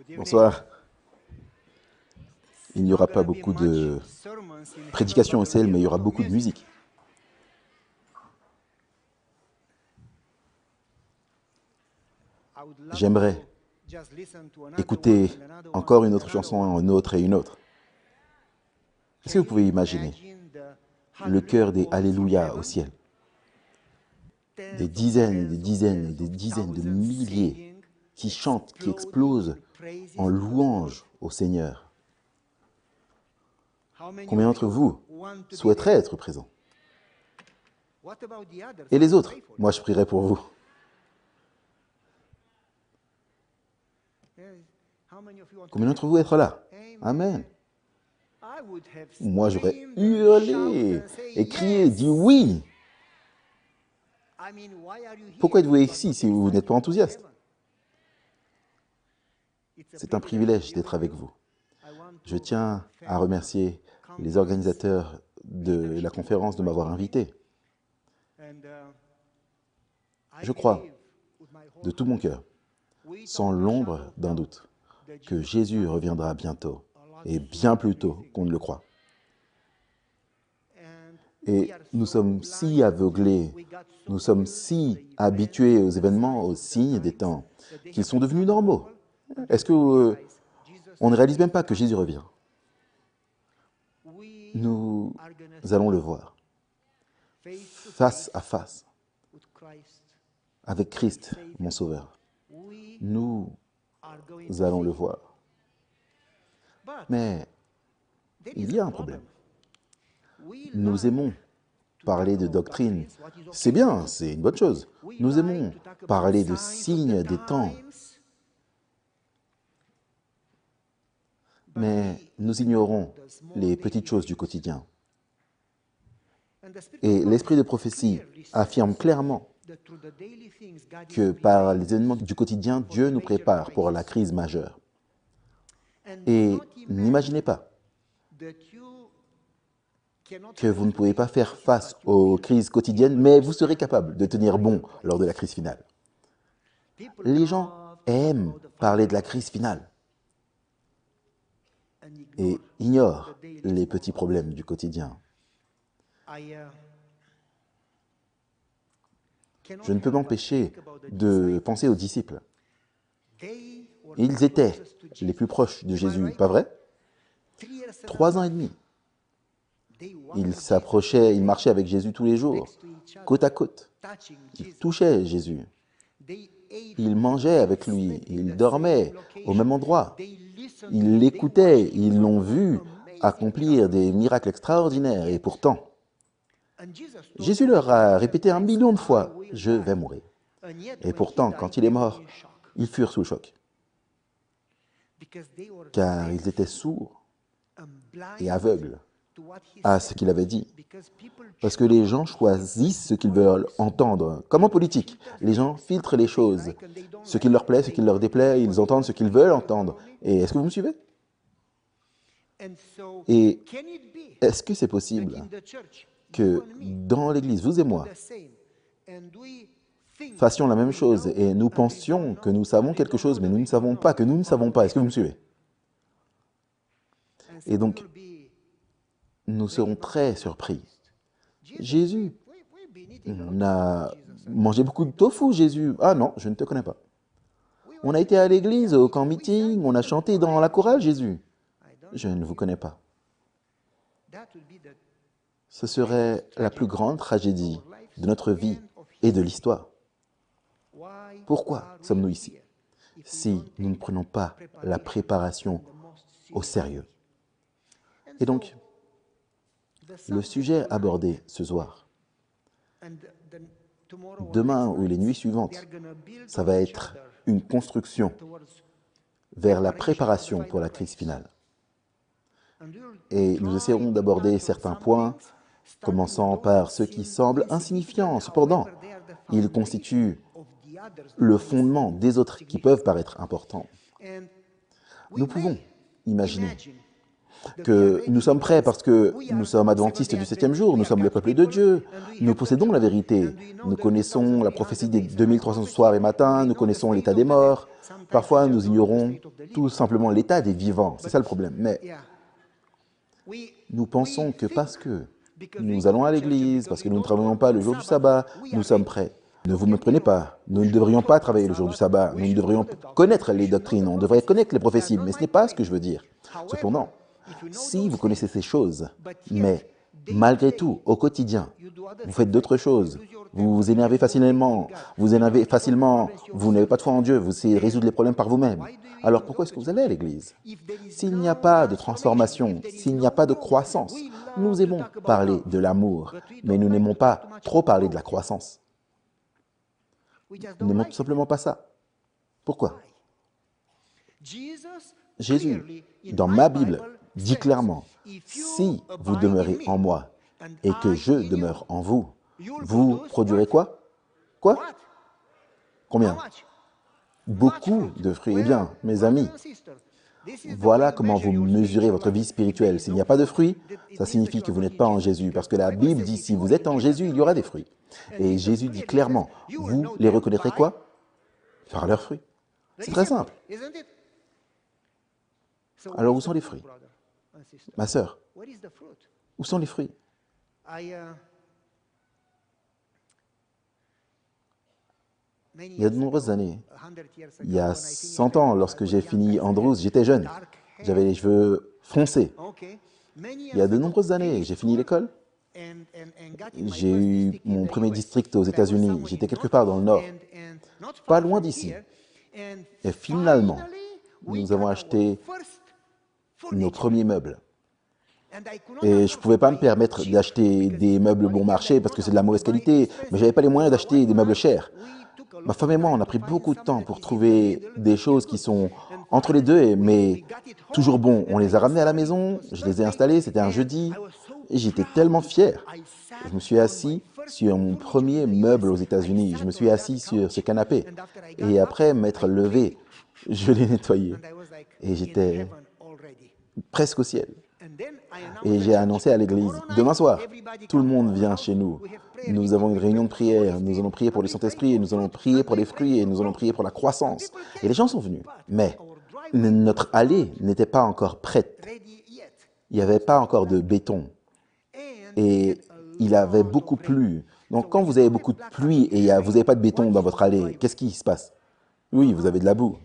Bonsoir. Il n'y aura pas beaucoup de prédications au ciel, mais il y aura beaucoup de musique. J'aimerais écouter encore une autre chanson, une autre et une autre. Est-ce que vous pouvez imaginer le chœur des Alléluia au ciel? Des dizaines et des dizaines et des dizaines de milliers qui chantent, qui explosent en louange au Seigneur. Combien d'entre vous souhaiteraient être présents? Et les autres? Moi, je prierai pour vous. Combien d'entre vous être là? Amen. Moi, j'aurais hurlé et crié, dit oui. Pourquoi êtes-vous ici si vous n'êtes pas enthousiaste? C'est un privilège d'être avec vous. Je tiens à remercier les organisateurs de la conférence de m'avoir invité. Je crois, de tout mon cœur, sans l'ombre d'un doute, que Jésus reviendra bientôt, et bien plus tôt qu'on ne le croit. Et nous sommes si aveuglés, nous sommes si habitués aux événements, aux signes des temps, qu'ils sont devenus normaux. Est-ce que on ne réalise même pas que Jésus revient? Nous allons le voir, face à face, avec Christ, mon Sauveur. Nous allons le voir. Mais il y a un problème. Nous aimons parler de doctrine. C'est bien, c'est une bonne chose. Nous aimons parler de signes des temps. Mais nous ignorons les petites choses du quotidien. Et l'esprit de prophétie affirme clairement que par les événements du quotidien, Dieu nous prépare pour la crise majeure. Et n'imaginez pas que vous ne pouvez pas faire face aux crises quotidiennes, mais vous serez capable de tenir bon lors de la crise finale. Les gens aiment parler de la crise finale et ignorent les petits problèmes du quotidien. Je ne peux m'empêcher de penser aux disciples. Ils étaient les plus proches de Jésus, pas vrai? 3 ans et demi. Ils s'approchaient, ils marchaient avec Jésus tous les jours, côte à côte. Ils touchaient Jésus. Ils mangeaient avec lui, ils dormaient au même endroit. Ils l'écoutaient, ils l'ont vu accomplir des miracles extraordinaires. Et pourtant, Jésus leur a répété 1 million de fois, « Je vais mourir ». Et pourtant, quand il est mort, ils furent sous le choc. Car ils étaient sourds et aveugles à ce qu'il avait dit. Parce que les gens choisissent ce qu'ils veulent entendre. Comme en politique, les gens filtrent les choses. Ce qui leur plaît, ce qui leur déplaît, ils entendent ce qu'ils veulent entendre. Et est-ce que vous me suivez? Et est-ce que c'est possible que dans l'Église, vous et moi, fassions la même chose et nous pensions que nous savons quelque chose, mais nous ne savons pas, que nous ne savons pas. Est-ce que vous me suivez? Et donc, nous serons très surpris. Jésus, on a mangé beaucoup de tofu, Jésus. Ah non, je ne te connais pas. On a été à l'église, au camp meeting, on a chanté dans la chorale, Jésus. Je ne vous connais pas. Ce serait la plus grande tragédie de notre vie et de l'histoire. Pourquoi sommes-nous ici si nous ne prenons pas la préparation au sérieux? Et donc, le sujet abordé ce soir, demain ou les nuits suivantes, ça va être une construction vers la préparation pour la crise finale. Et nous essaierons d'aborder certains points, commençant par ceux qui semblent insignifiants. Cependant, ils constituent le fondement des autres qui peuvent paraître importants. Nous pouvons imaginer que nous sommes prêts parce que nous sommes adventistes du 7e jour, nous sommes le peuple de Dieu, nous possédons la vérité, nous connaissons la prophétie des 2300 soirs et matins, nous connaissons l'état des morts, parfois nous ignorons tout simplement l'état des vivants, c'est ça le problème. Mais nous pensons que parce que nous allons à l'église, parce que nous ne travaillons pas le jour du sabbat, nous sommes prêts. Ne vous méprenez pas, nous ne devrions pas travailler le jour du sabbat, nous devrions connaître les doctrines, on devrait connaître les prophéties, mais ce n'est pas ce que je veux dire. Cependant, si vous connaissez ces choses, mais malgré tout, au quotidien, vous faites d'autres choses, vous vous énervez facilement, vous n'avez pas de foi en Dieu, vous essayez de résoudre les problèmes par vous-même. Alors pourquoi est-ce que vous allez à l'église? S'il n'y a pas de transformation, s'il n'y a pas de croissance, nous aimons parler de l'amour, mais nous n'aimons pas trop parler de la croissance. Nous n'aimons tout simplement pas ça. Pourquoi? Jésus, dans ma Bible, dit clairement, si vous demeurez en moi et que je demeure en vous, vous produirez quoi? Quoi? Combien? Beaucoup de fruits. Eh bien, mes amis, voilà comment vous mesurez votre vie spirituelle. S'il n'y a pas de fruits, ça signifie que vous n'êtes pas en Jésus. Parce que la Bible dit, si vous êtes en Jésus, il y aura des fruits. Et Jésus dit clairement, vous les reconnaîtrez quoi? Par leurs fruits. C'est très simple. Alors, où sont les fruits? Ma sœur, où sont les fruits? Il y a de nombreuses années, il y a 100 ans, lorsque j'ai fini Andrews, j'étais jeune. J'avais les cheveux foncés. Il y a de nombreuses années, j'ai fini l'école. J'ai eu mon premier district aux États-Unis. J'étais quelque part dans le nord, pas loin d'ici. Et finalement, nous avons acheté nos premiers meubles. Et je ne pouvais pas me permettre d'acheter des meubles bon marché parce que c'est de la mauvaise qualité, mais je n'avais pas les moyens d'acheter des meubles chers. Ma femme et moi, on a pris beaucoup de temps pour trouver des choses qui sont entre les deux, mais toujours bons. On les a ramenés à la maison, je les ai installés, c'était un jeudi, et j'étais tellement fier. Je me suis assis sur mon premier meuble aux États-Unis, je me suis assis sur ce canapé, et après m'être levé, je l'ai nettoyé, et j'étais presque au ciel. Et j'ai annoncé à l'église, demain soir, tout le monde vient chez nous. Nous avons une réunion de prière, nous allons prier pour le Saint-Esprit, et nous allons prier pour les fruits, et nous allons prier pour la croissance. Et les gens sont venus. Mais notre allée n'était pas encore prête. Il n'y avait pas encore de béton. Et il avait beaucoup plu. Donc quand vous avez beaucoup de pluie et vous n'avez pas de béton dans votre allée, qu'est-ce qui se passe? Oui, vous avez de la boue.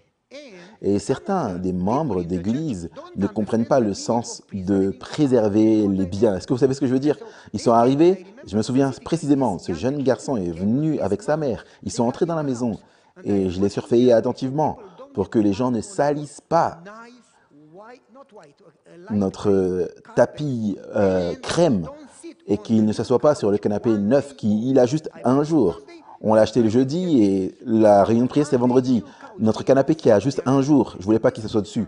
Et certains des membres d'église ne comprennent pas le sens de préserver les biens. Est-ce que vous savez ce que je veux dire? Ils sont arrivés, je me souviens précisément, ce jeune garçon est venu avec sa mère. Ils sont entrés dans la maison et je l'ai surveillé attentivement pour que les gens ne salissent pas notre tapis crème et qu'il ne s'assoit pas sur le canapé neuf il a juste un jour. On l'a acheté le jeudi et la réunion de prière, c'est vendredi. Notre canapé qui a juste un jour, je ne voulais pas qu'il s'assoie dessus.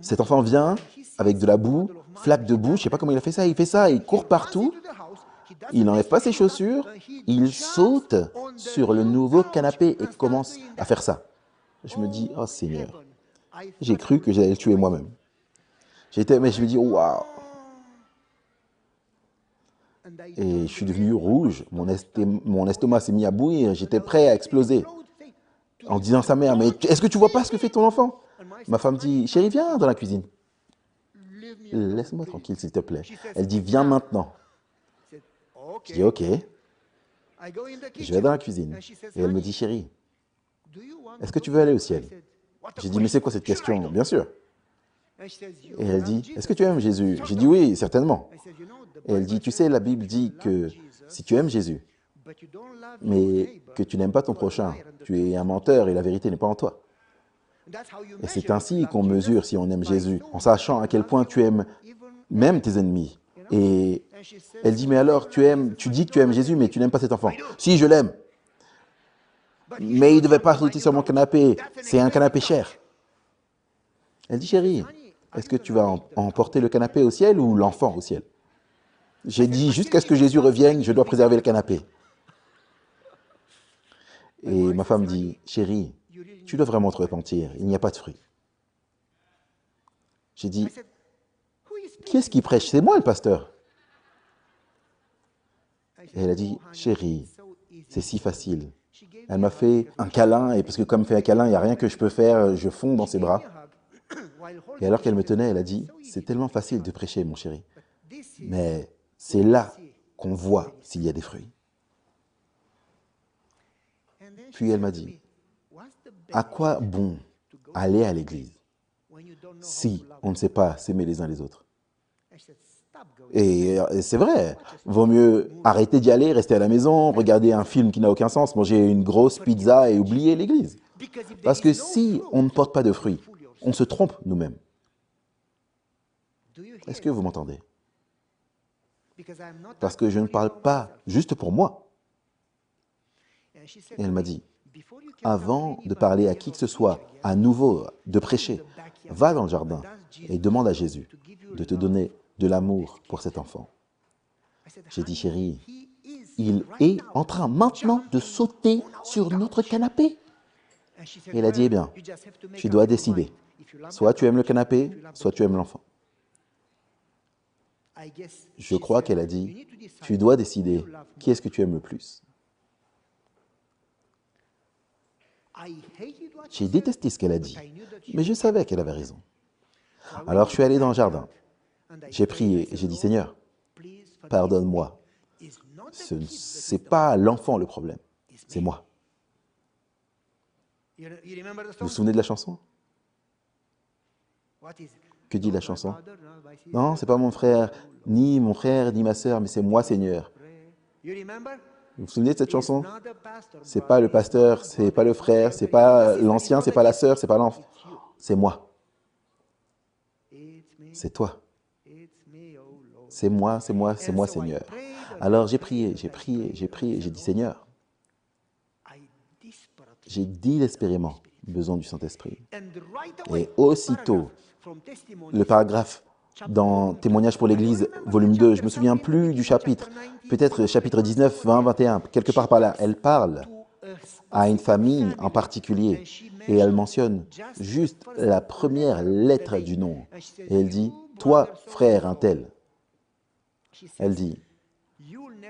Cet enfant vient avec de la boue, flaque de boue, je ne sais pas comment il fait ça, il court partout, il n'enlève pas ses chaussures, il saute sur le nouveau canapé et commence à faire ça. Je me dis, oh Seigneur, j'ai cru que j'allais le tuer moi-même. Mais je me dis, waouh! Et je suis devenu rouge, mon estomac s'est mis à bouillir, j'étais prêt à exploser. En disant à sa mère, mais est-ce que tu vois pas ce que fait ton enfant? Ma femme dit, chérie, viens dans la cuisine. Laisse-moi tranquille, s'il te plaît. Elle dit, viens maintenant. Je dis, ok. Je vais dans la cuisine. Et elle me dit, chérie, est-ce que tu veux aller au ciel? J'ai dit, mais c'est quoi cette question? Bien sûr. Et elle dit, est-ce que tu aimes Jésus? J'ai dit, oui, certainement. Et elle dit, tu sais, la Bible dit que si tu aimes Jésus, mais que tu n'aimes pas ton prochain, tu es un menteur et la vérité n'est pas en toi. Et c'est ainsi qu'on mesure si on aime Jésus, en sachant à quel point tu aimes même tes ennemis. Et elle dit, mais alors, tu dis que tu aimes Jésus, mais tu n'aimes pas cet enfant. Si, je l'aime. Mais il ne devait pas sauter sur mon canapé, c'est un canapé cher. Elle dit, chérie, est-ce que tu vas emporter le canapé au ciel ou l'enfant au ciel? J'ai dit, jusqu'à ce que Jésus revienne, je dois préserver le canapé. Et ma femme dit, chérie, tu dois vraiment te repentir, il n'y a pas de fruits. J'ai dit, Qui est-ce qui prêche? C'est moi le pasteur. Et elle a dit, chérie, c'est si facile. Elle m'a fait un câlin, et parce que comme elle me fait un câlin, il n'y a rien que je peux faire, je fonds dans ses bras. Et alors qu'elle me tenait, elle a dit, c'est tellement facile de prêcher, mon chéri. Mais c'est là qu'on voit s'il y a des fruits. Puis elle m'a dit, à quoi bon aller à l'église si on ne sait pas s'aimer les uns les autres? Et c'est vrai, vaut mieux arrêter d'y aller, rester à la maison, regarder un film qui n'a aucun sens, manger une grosse pizza et oublier l'église. Parce que si on ne porte pas de fruits, on se trompe nous-mêmes. Est-ce que vous m'entendez? Parce que je ne parle pas juste pour moi. Et elle m'a dit, avant de parler à qui que ce soit, à nouveau, de prêcher, va dans le jardin et demande à Jésus de te donner de l'amour pour cet enfant. J'ai dit, chérie, il est en train maintenant de sauter sur notre canapé. Et elle a dit, eh bien, tu dois décider. Soit tu aimes le canapé, soit tu aimes l'enfant. Je crois qu'elle a dit, tu dois décider qui est-ce que tu aimes le plus. J'ai détesté ce qu'elle a dit, mais je savais qu'elle avait raison. Alors je suis allé dans le jardin. J'ai prié et j'ai dit, Seigneur, pardonne-moi. Ce n'est pas l'enfant le problème, c'est moi. Vous vous souvenez de la chanson? Que dit la chanson? Non, ce n'est pas mon frère, ni ma sœur, mais c'est moi, Seigneur. Vous vous souvenez de cette chanson? Ce n'est pas le pasteur, ce n'est pas le frère, ce n'est pas l'ancien, ce n'est pas la sœur, ce n'est pas l'enfant. C'est moi. C'est toi. C'est moi, Seigneur. Alors j'ai prié, j'ai dit, Seigneur, j'ai désespérément besoin du Saint-Esprit. Et aussitôt, le paragraphe dans Témoignages pour l'Église, volume 2, je ne me souviens plus du chapitre, peut-être chapitre 19, 20, 21, quelque part par là, elle parle à une famille en particulier et elle mentionne juste la première lettre du nom. Et elle dit, toi, frère un tel. Elle dit,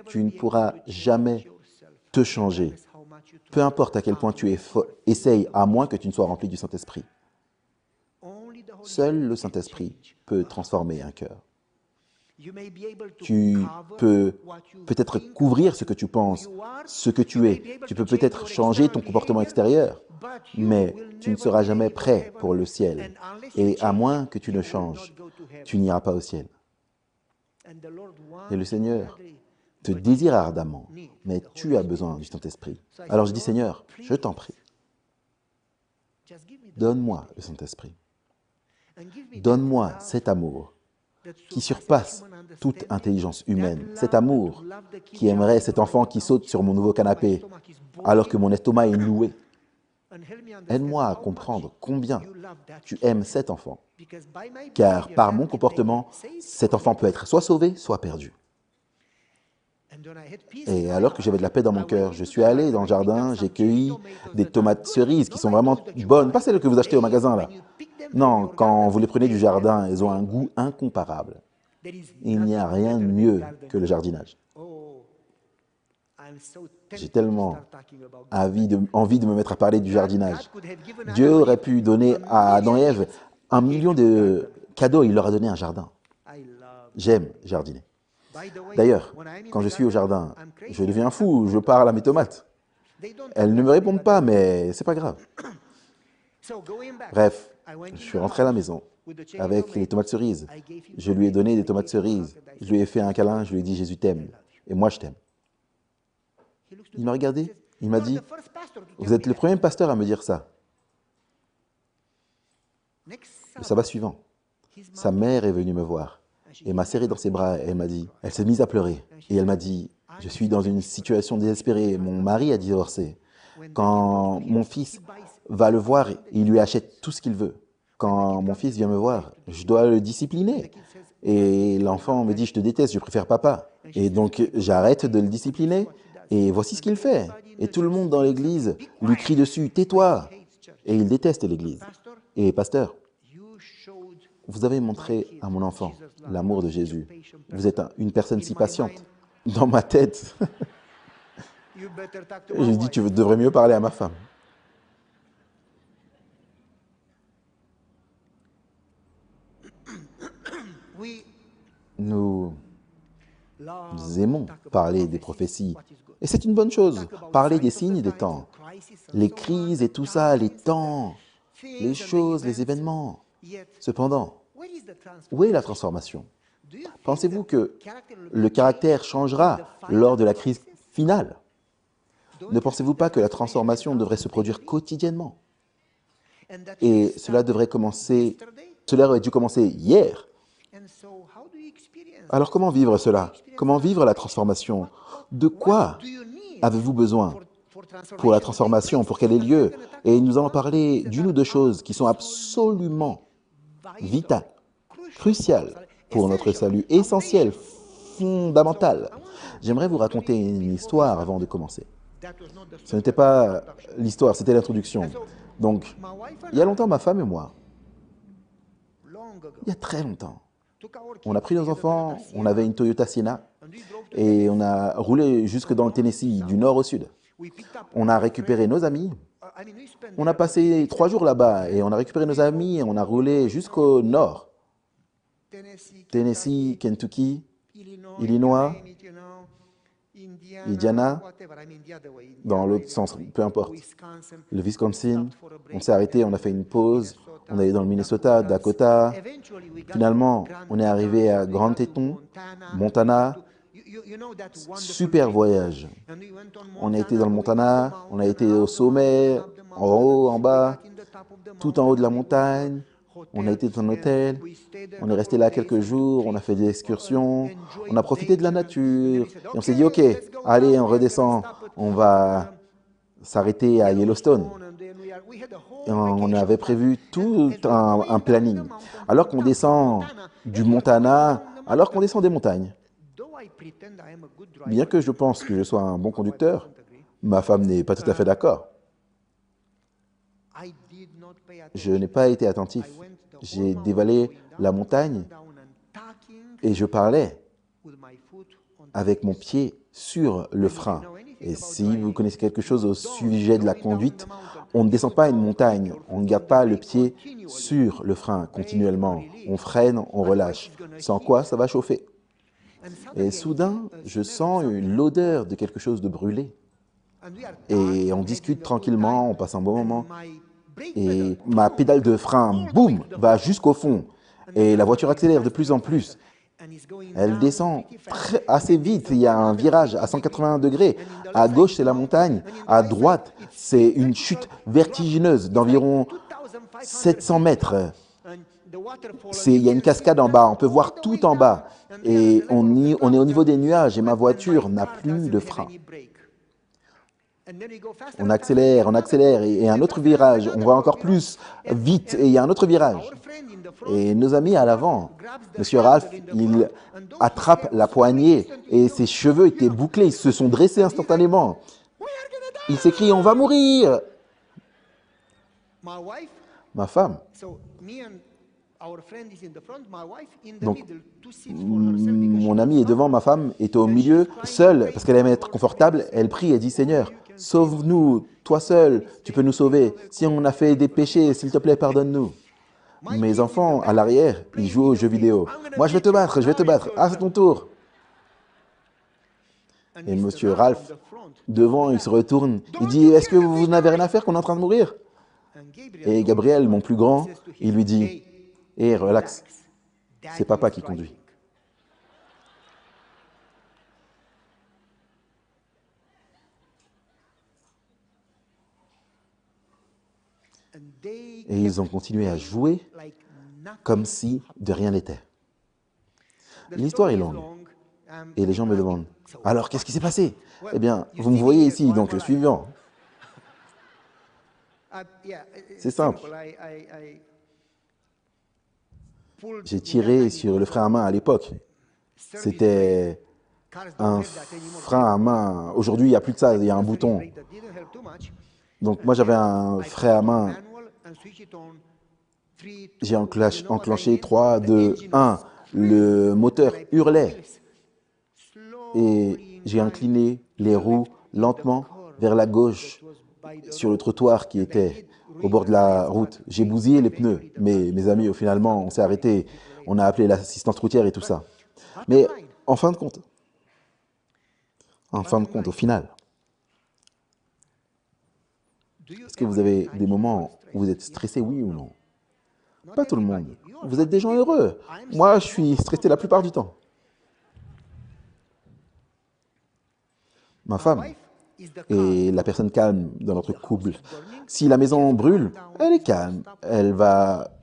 tu ne pourras jamais te changer, peu importe à quel point tu essayes, à moins que tu ne sois rempli du Saint-Esprit. Seul le Saint-Esprit peut transformer un cœur. Tu peux peut-être couvrir ce que tu penses, ce que tu es. Tu peux peut-être changer ton comportement extérieur, mais tu ne seras jamais prêt pour le ciel. Et à moins que tu ne changes, tu n'iras pas au ciel. Et le Seigneur te désire ardemment, mais tu as besoin du Saint-Esprit. Alors je dis, Seigneur, je t'en prie, donne-moi le Saint-Esprit. Donne-moi cet amour qui surpasse toute intelligence humaine, cet amour qui aimerait cet enfant qui saute sur mon nouveau canapé alors que mon estomac est noué. Aide-moi à comprendre combien tu aimes cet enfant, car par mon comportement, cet enfant peut être soit sauvé, soit perdu. Et alors que j'avais de la paix dans mon cœur, je suis allé dans le jardin, j'ai cueilli des tomates cerises qui sont vraiment bonnes, pas celles que vous achetez au magasin là. Non, quand vous les prenez du jardin, elles ont un goût incomparable. Il n'y a rien de mieux que le jardinage. J'ai tellement envie de me mettre à parler du jardinage. Dieu aurait pu donner à Adam et Ève 1 million de cadeaux, il leur a donné un jardin. J'aime jardiner. D'ailleurs, quand je suis au jardin, je deviens fou, je parle à mes tomates. Elles ne me répondent pas, mais c'est pas grave. Bref, je suis rentré à la maison avec les tomates cerises. Je lui ai donné des tomates cerises. Je lui ai fait un câlin, je lui ai dit « Jésus t'aime et moi je t'aime ». Il m'a regardé, il m'a dit « Vous êtes le premier pasteur à me dire ça ». Le sabbat suivant, sa mère est venue me voir et m'a serré dans ses bras et elle s'est mise à pleurer. Et elle m'a dit « Je suis dans une situation désespérée, mon mari a divorcé. Quand mon fils va le voir, il lui achète tout ce qu'il veut. Quand mon fils vient me voir, je dois le discipliner. Et l'enfant me dit, je te déteste, je préfère papa. Et donc, j'arrête de le discipliner. Et voici ce qu'il fait. Et tout le monde dans l'église lui crie dessus, tais-toi. Et il déteste l'église. Et pasteur, Vous avez montré à mon enfant l'amour de Jésus. Vous êtes une personne si patiente. Dans ma tête, j'ai dit, tu devrais mieux parler à ma femme. Nous aimons parler des prophéties. Et c'est une bonne chose. Parler des signes des temps. Les crises et tout ça, les temps, les choses, les événements. Cependant, où est la transformation? Pensez-vous que le caractère changera lors de la crise finale? Ne pensez-vous pas que la transformation devrait se produire quotidiennement? Et cela aurait dû commencer hier. Alors comment vivre cela? Comment vivre la transformation? De quoi avez-vous besoin pour la transformation, pour qu'elle ait lieu? Et nous allons parler d'une ou deux choses qui sont absolument vitales, cruciales pour notre salut, essentielles, fondamentales. J'aimerais vous raconter une histoire avant de commencer. Ce n'était pas l'histoire, c'était l'introduction. Donc, il y a longtemps, ma femme et moi, il y a très longtemps, on a pris nos enfants, on avait une Toyota Sienna et on a roulé jusque dans le Tennessee, du nord au sud. On a récupéré nos amis, on a passé 3 jours là-bas et on a récupéré nos amis et on a roulé jusqu'au nord. Tennessee, Kentucky, Illinois, Indiana, dans l'autre sens, peu importe. Le Wisconsin, on s'est arrêté, on a fait une pause, on est allé dans le Minnesota, Dakota. Finalement, on est arrivé à Grand Teton, Montana. Super voyage. On a été dans le Montana, on a été au sommet, en haut, en bas, tout en haut de la montagne. On a été dans un hôtel, on est resté là quelques jours, on a fait des excursions, on a profité de la nature. Et on s'est dit, ok, allez, on redescend, on va s'arrêter à Yellowstone. Et on avait prévu tout un planning. Alors qu'on descend du Montana, alors qu'on descend des montagnes. Bien que je pense que je sois un bon conducteur, ma femme n'est pas tout à fait d'accord. Je n'ai pas été attentif. J'ai dévalé la montagne et je parlais avec mon pied sur le frein. Et si vous connaissez quelque chose au sujet de la conduite, on ne descend pas une montagne, on ne garde pas le pied sur le frein continuellement. On freine, on relâche. Sans quoi, ça va chauffer. Et soudain, je sens l'odeur de quelque chose de brûlé. Et on discute tranquillement, on passe un bon moment. Et ma pédale de frein, boum, va jusqu'au fond. Et la voiture accélère de plus en plus. Elle descend assez vite. Il y a un virage à 180 degrés. À gauche, c'est la montagne. À droite, c'est une chute vertigineuse d'environ 700 mètres. Il y a une cascade en bas. On peut voir tout en bas. Et on est au niveau des nuages et ma voiture n'a plus de frein. On accélère, et un autre virage, on va encore plus vite, et il y a un autre virage. Et nos amis à l'avant, Monsieur Ralph, il attrape la poignée, et ses cheveux étaient bouclés, ils se sont dressés instantanément. Il s'écrie, on va mourir! Ma femme. Donc, mon ami est devant, ma femme est au milieu, seule, parce qu'elle aime être confortable. Elle prie et dit, Seigneur, sauve-nous, toi seul, tu peux nous sauver. Si on a fait des péchés, s'il te plaît, pardonne-nous. Mes enfants, à l'arrière, ils jouent aux jeux vidéo. Moi, je vais te battre, je vais te battre. Ah, c'est ton tour. Et Monsieur Ralph, devant, il se retourne. Il dit, est-ce que vous n'avez rien à faire qu'on est en train de mourir? Et Gabriel, mon plus grand, il lui dit, hé, relax, c'est papa qui conduit. Et ils ont continué à jouer comme si de rien n'était. L'histoire est longue. Et les gens me demandent, alors qu'est-ce qui s'est passé? Eh bien, vous me voyez ici, donc je suis vivant. C'est simple. J'ai tiré sur le frein à main à l'époque. C'était un frein à main. Aujourd'hui, il n'y a plus de ça, il y a un bouton. Donc moi, j'avais un frein à main J'ai enclenché 3, 2, 1. Le moteur hurlait et j'ai incliné les roues lentement vers la gauche sur le trottoir qui était au bord de la route. J'ai bousillé les pneus, mais mes amis, finalement, on s'est arrêté. On a appelé l'assistance routière et tout ça. Mais en fin de compte, au final, est-ce que vous avez des moments où vous êtes stressé, oui ou non? Pas tout le monde. Vous êtes des gens heureux. Moi, je suis stressé la plupart du temps. Ma femme est la personne calme dans notre couple. Si la maison brûle, elle est calme.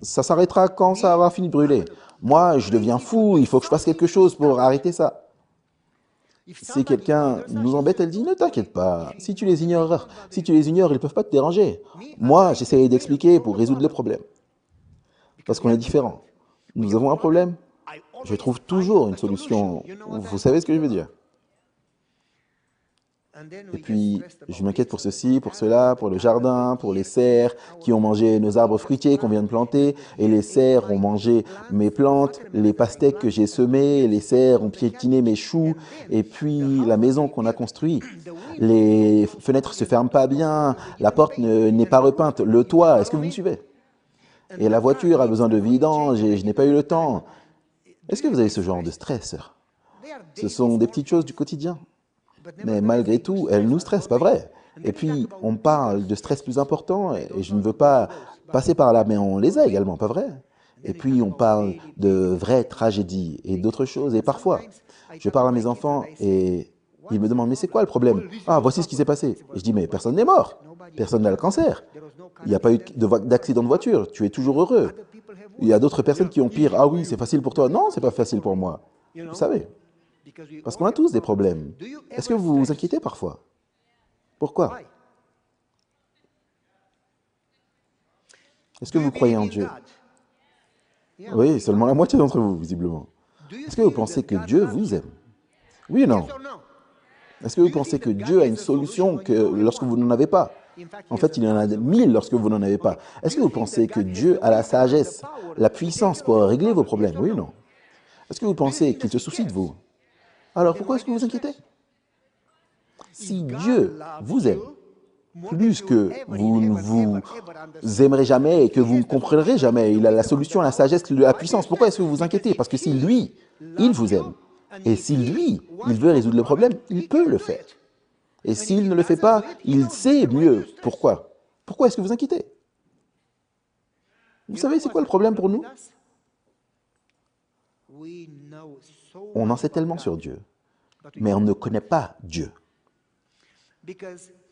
Ça s'arrêtera quand ça aura fini de brûler. Moi, je deviens fou. Il faut que je fasse quelque chose pour arrêter ça. Si quelqu'un nous embête, elle dit « Ne t'inquiète pas. Si tu les ignores, ils ne peuvent pas te déranger. » Moi, j'essaie d'expliquer pour résoudre le problème. Parce qu'on est différents. Nous avons un problème. Je trouve toujours une solution. Vous savez ce que je veux dire? Et puis, je m'inquiète pour ceci, pour cela, pour le jardin, pour les cerfs qui ont mangé nos arbres fruitiers qu'on vient de planter. Et les cerfs ont mangé mes plantes, les pastèques que j'ai semées, les cerfs ont piétiné mes choux. Et puis, la maison qu'on a construite, les fenêtres ne se ferment pas bien, la porte n'est pas repeinte, le toit, est-ce que vous me suivez? Et la voiture a besoin de vidange et je n'ai pas eu le temps. Est-ce que vous avez ce genre de stress? Ce sont des petites choses du quotidien. Mais malgré tout, elles nous stressent, pas vrai? Et puis, on parle de stress plus important et je ne veux pas passer par là, mais on les a également, pas vrai? Et puis, on parle de vraies tragédies et d'autres choses. Et parfois, je parle à mes enfants et ils me demandent « Mais c'est quoi le problème? Ah, voici ce qui s'est passé. » Et je dis « Mais personne n'est mort. Personne n'a le cancer. Il n'y a pas eu d'accident de voiture. Tu es toujours heureux. Il y a d'autres personnes qui ont pire. Ah oui, c'est facile pour toi. Non, c'est pas facile pour moi. Vous savez. Parce qu'on a tous des problèmes. Est-ce que vous vous inquiétez parfois? Pourquoi? Est-ce que vous croyez en Dieu? Oui, seulement la moitié d'entre vous, visiblement. Est-ce que vous pensez que Dieu vous aime? Oui ou non? Est-ce que vous pensez que Dieu a une solution lorsque vous n'en avez pas? En fait, il y en a 1000 lorsque vous n'en avez pas. Est-ce que vous pensez que Dieu a la sagesse, la puissance pour régler vos problèmes? Oui ou non? Est-ce que vous pensez qu'il se soucie de vous? Alors pourquoi est-ce que vous vous inquiétez? Si Dieu vous aime plus que vous ne vous aimerez jamais et que vous ne comprendrez jamais, il a la solution, la sagesse, la puissance, pourquoi est-ce que vous vous inquiétez? Parce que si lui, il vous aime, et si lui, il veut résoudre le problème, il peut le faire. Et s'il ne le fait pas, il sait mieux pourquoi. Pourquoi est-ce que vous inquiétez? Vous savez, c'est quoi le problème pour nous? On en sait tellement sur Dieu, mais on ne connaît pas Dieu.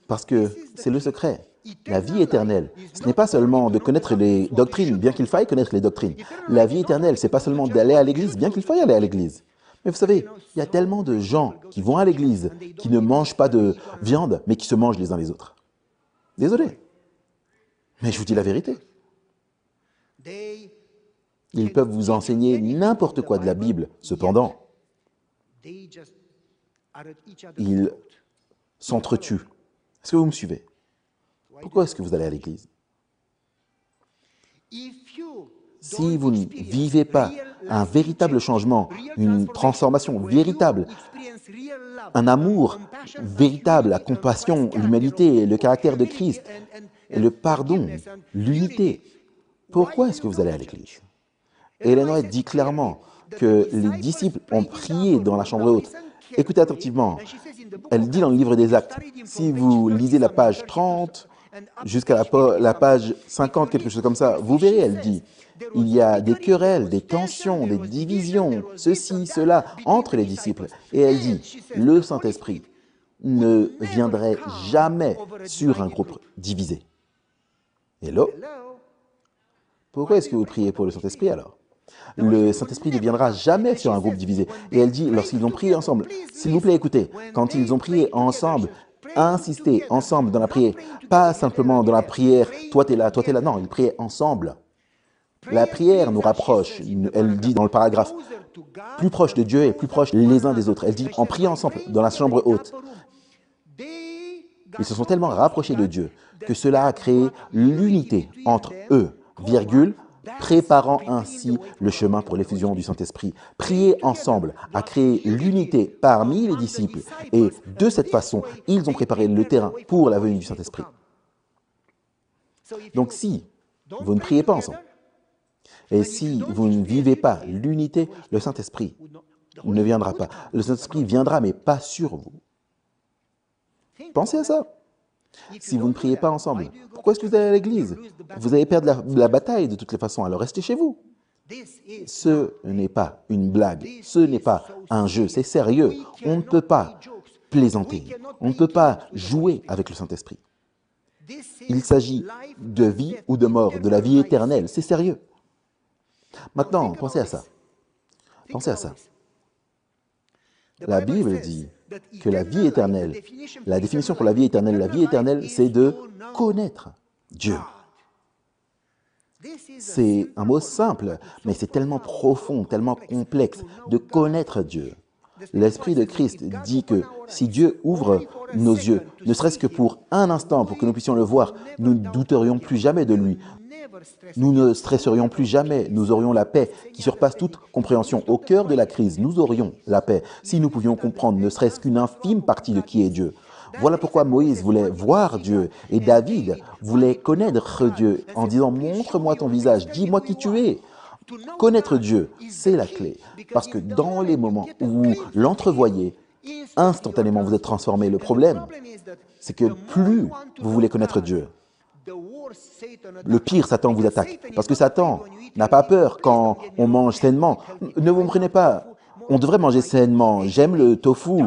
Parce que c'est le secret. La vie éternelle, ce n'est pas seulement de connaître les doctrines, bien qu'il faille connaître les doctrines. La vie éternelle, ce n'est pas seulement d'aller à l'église, bien qu'il faille aller à l'église. Mais vous savez, il y a tellement de gens qui vont à l'église, qui ne mangent pas de viande, mais qui se mangent les uns les autres. Désolé. Mais je vous dis la vérité. Ils peuvent vous enseigner n'importe quoi de la Bible. Cependant, ils s'entretuent. Est-ce que vous me suivez? Pourquoi est-ce que vous allez à l'église? Si vous ne vivez pas un véritable changement, une transformation véritable, un amour véritable, la compassion, l'humanité, le caractère de Christ, et le pardon, l'unité, pourquoi est-ce que vous allez à l'église? Et Ellen White dit clairement que les disciples ont prié dans la chambre haute. Écoutez attentivement, elle dit dans le livre des Actes, si vous lisez la page 30 jusqu'à la page 50, quelque chose comme ça, vous verrez, elle dit, il y a des querelles, des tensions, des divisions, ceci, cela, entre les disciples. Et elle dit, le Saint-Esprit ne viendrait jamais sur un groupe divisé. Hello? Pourquoi est-ce que vous priez pour le Saint-Esprit alors? Le Saint-Esprit ne viendra jamais sur un groupe divisé. Et elle dit, lorsqu'ils ont prié ensemble, s'il vous plaît, écoutez, quand ils ont prié ensemble, insistez ensemble dans la prière, pas simplement dans la prière, toi t'es là, non, ils priaient ensemble. La prière nous rapproche, elle dit dans le paragraphe, plus proche de Dieu et plus proche les uns des autres. Elle dit, en priant ensemble dans la chambre haute, ils se sont tellement rapprochés de Dieu que cela a créé l'unité entre eux, virgule, préparant ainsi le chemin pour l'effusion du Saint-Esprit. Priez ensemble à créer l'unité parmi les disciples et de cette façon, ils ont préparé le terrain pour la venue du Saint-Esprit. Donc si vous ne priez pas ensemble et si vous ne vivez pas l'unité, le Saint-Esprit ne viendra pas. Le Saint-Esprit viendra mais pas sur vous. Pensez à ça. Si vous ne priez pas ensemble, pourquoi est-ce que vous allez à l'église? Vous allez perdre la bataille de toutes les façons, alors restez chez vous. Ce n'est pas une blague, ce n'est pas un jeu, c'est sérieux. On ne peut pas plaisanter, on ne peut pas jouer avec le Saint-Esprit. Il s'agit de vie ou de mort, de la vie éternelle, c'est sérieux. Maintenant, pensez à ça. Pensez à ça. La Bible dit que la vie éternelle, la définition pour la vie éternelle, c'est de connaître Dieu. C'est un mot simple, mais c'est tellement profond, tellement complexe, de connaître Dieu. L'Esprit de Christ dit que si Dieu ouvre nos yeux, ne serait-ce que pour un instant, pour que nous puissions le voir, nous ne douterions plus jamais de lui. Nous ne stresserions plus jamais, nous aurions la paix qui surpasse toute compréhension. Au cœur de la crise, nous aurions la paix si nous pouvions comprendre ne serait-ce qu'une infime partie de qui est Dieu. Voilà pourquoi Moïse voulait voir Dieu et David voulait connaître Dieu en disant « Montre-moi ton visage, dis-moi qui tu es ». Connaître Dieu, c'est la clé, parce que dans les moments où vous l'entrevoyez, instantanément vous êtes transformé. Le problème, c'est que plus vous voulez connaître Dieu, le pire, Satan vous attaque. Parce que Satan n'a pas peur quand on mange sainement. Ne vous me prenez pas. On devrait manger sainement. J'aime le tofu.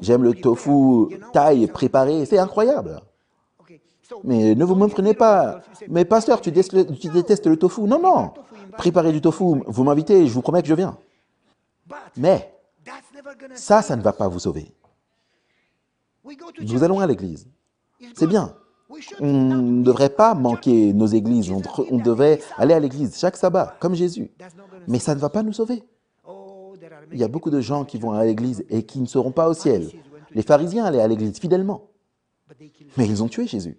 J'aime le tofu thaï préparé. C'est incroyable. Mais ne vous me prenez pas. Mais pasteur, tu détestes le tofu. Non, non. Préparez du tofu. Vous m'invitez, je vous promets que je viens. Mais ça ne va pas vous sauver. Nous allons à l'église. C'est bien. On ne devrait pas manquer nos églises, on devrait aller à l'église chaque sabbat, comme Jésus. Mais ça ne va pas nous sauver. Il y a beaucoup de gens qui vont à l'église et qui ne seront pas au ciel. Les pharisiens allaient à l'église fidèlement, mais ils ont tué Jésus.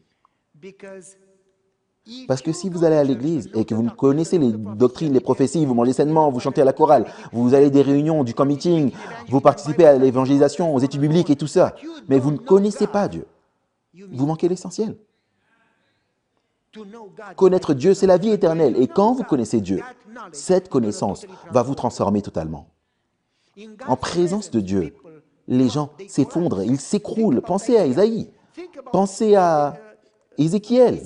Parce que si vous allez à l'église et que vous connaissez les doctrines, les prophéties, vous mangez sainement, vous chantez à la chorale, vous allez à des réunions, du camp meeting, vous participez à l'évangélisation, aux études bibliques et tout ça, mais vous ne connaissez pas Dieu. Vous manquez l'essentiel. Connaître Dieu, c'est la vie éternelle. Et quand vous connaissez Dieu, cette connaissance va vous transformer totalement. En présence de Dieu, les gens s'effondrent, ils s'écroulent. Pensez à Isaïe, pensez à Ézéchiel,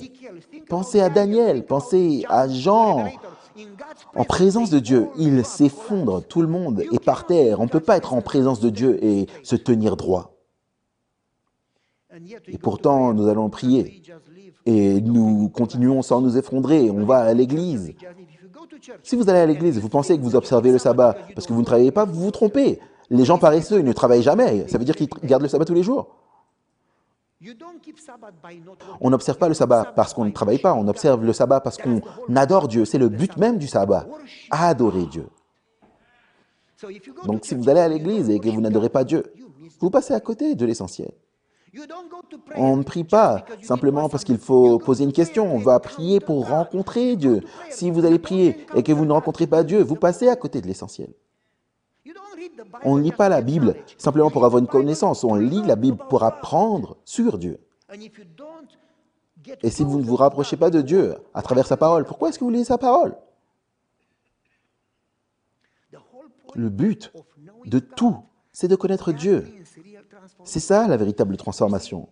pensez à Daniel, pensez à Jean. En présence de Dieu, ils s'effondrent, tout le monde est par terre. On ne peut pas être en présence de Dieu et se tenir droit. Et pourtant, nous allons prier et nous continuons sans nous effondrer. On va à l'église. Si vous allez à l'église et vous pensez que vous observez le sabbat parce que vous ne travaillez pas, vous vous trompez. Les gens paresseux, ils ne travaillent jamais. Ça veut dire qu'ils gardent le sabbat tous les jours. On n'observe pas le sabbat parce qu'on ne travaille pas. On observe le sabbat parce qu'on adore Dieu. C'est le but même du sabbat, adorer Dieu. Donc si vous allez à l'église et que vous n'adorez pas Dieu, vous passez à côté de l'essentiel. On ne prie pas simplement parce qu'il faut poser une question. On va prier pour rencontrer Dieu. Si vous allez prier et que vous ne rencontrez pas Dieu, vous passez à côté de l'essentiel. On ne lit pas la Bible simplement pour avoir une connaissance. On lit la Bible pour apprendre sur Dieu. Et si vous ne vous rapprochez pas de Dieu à travers sa parole, pourquoi est-ce que vous lisez sa parole? Le but de tout, c'est de connaître Dieu. C'est ça la véritable transformation.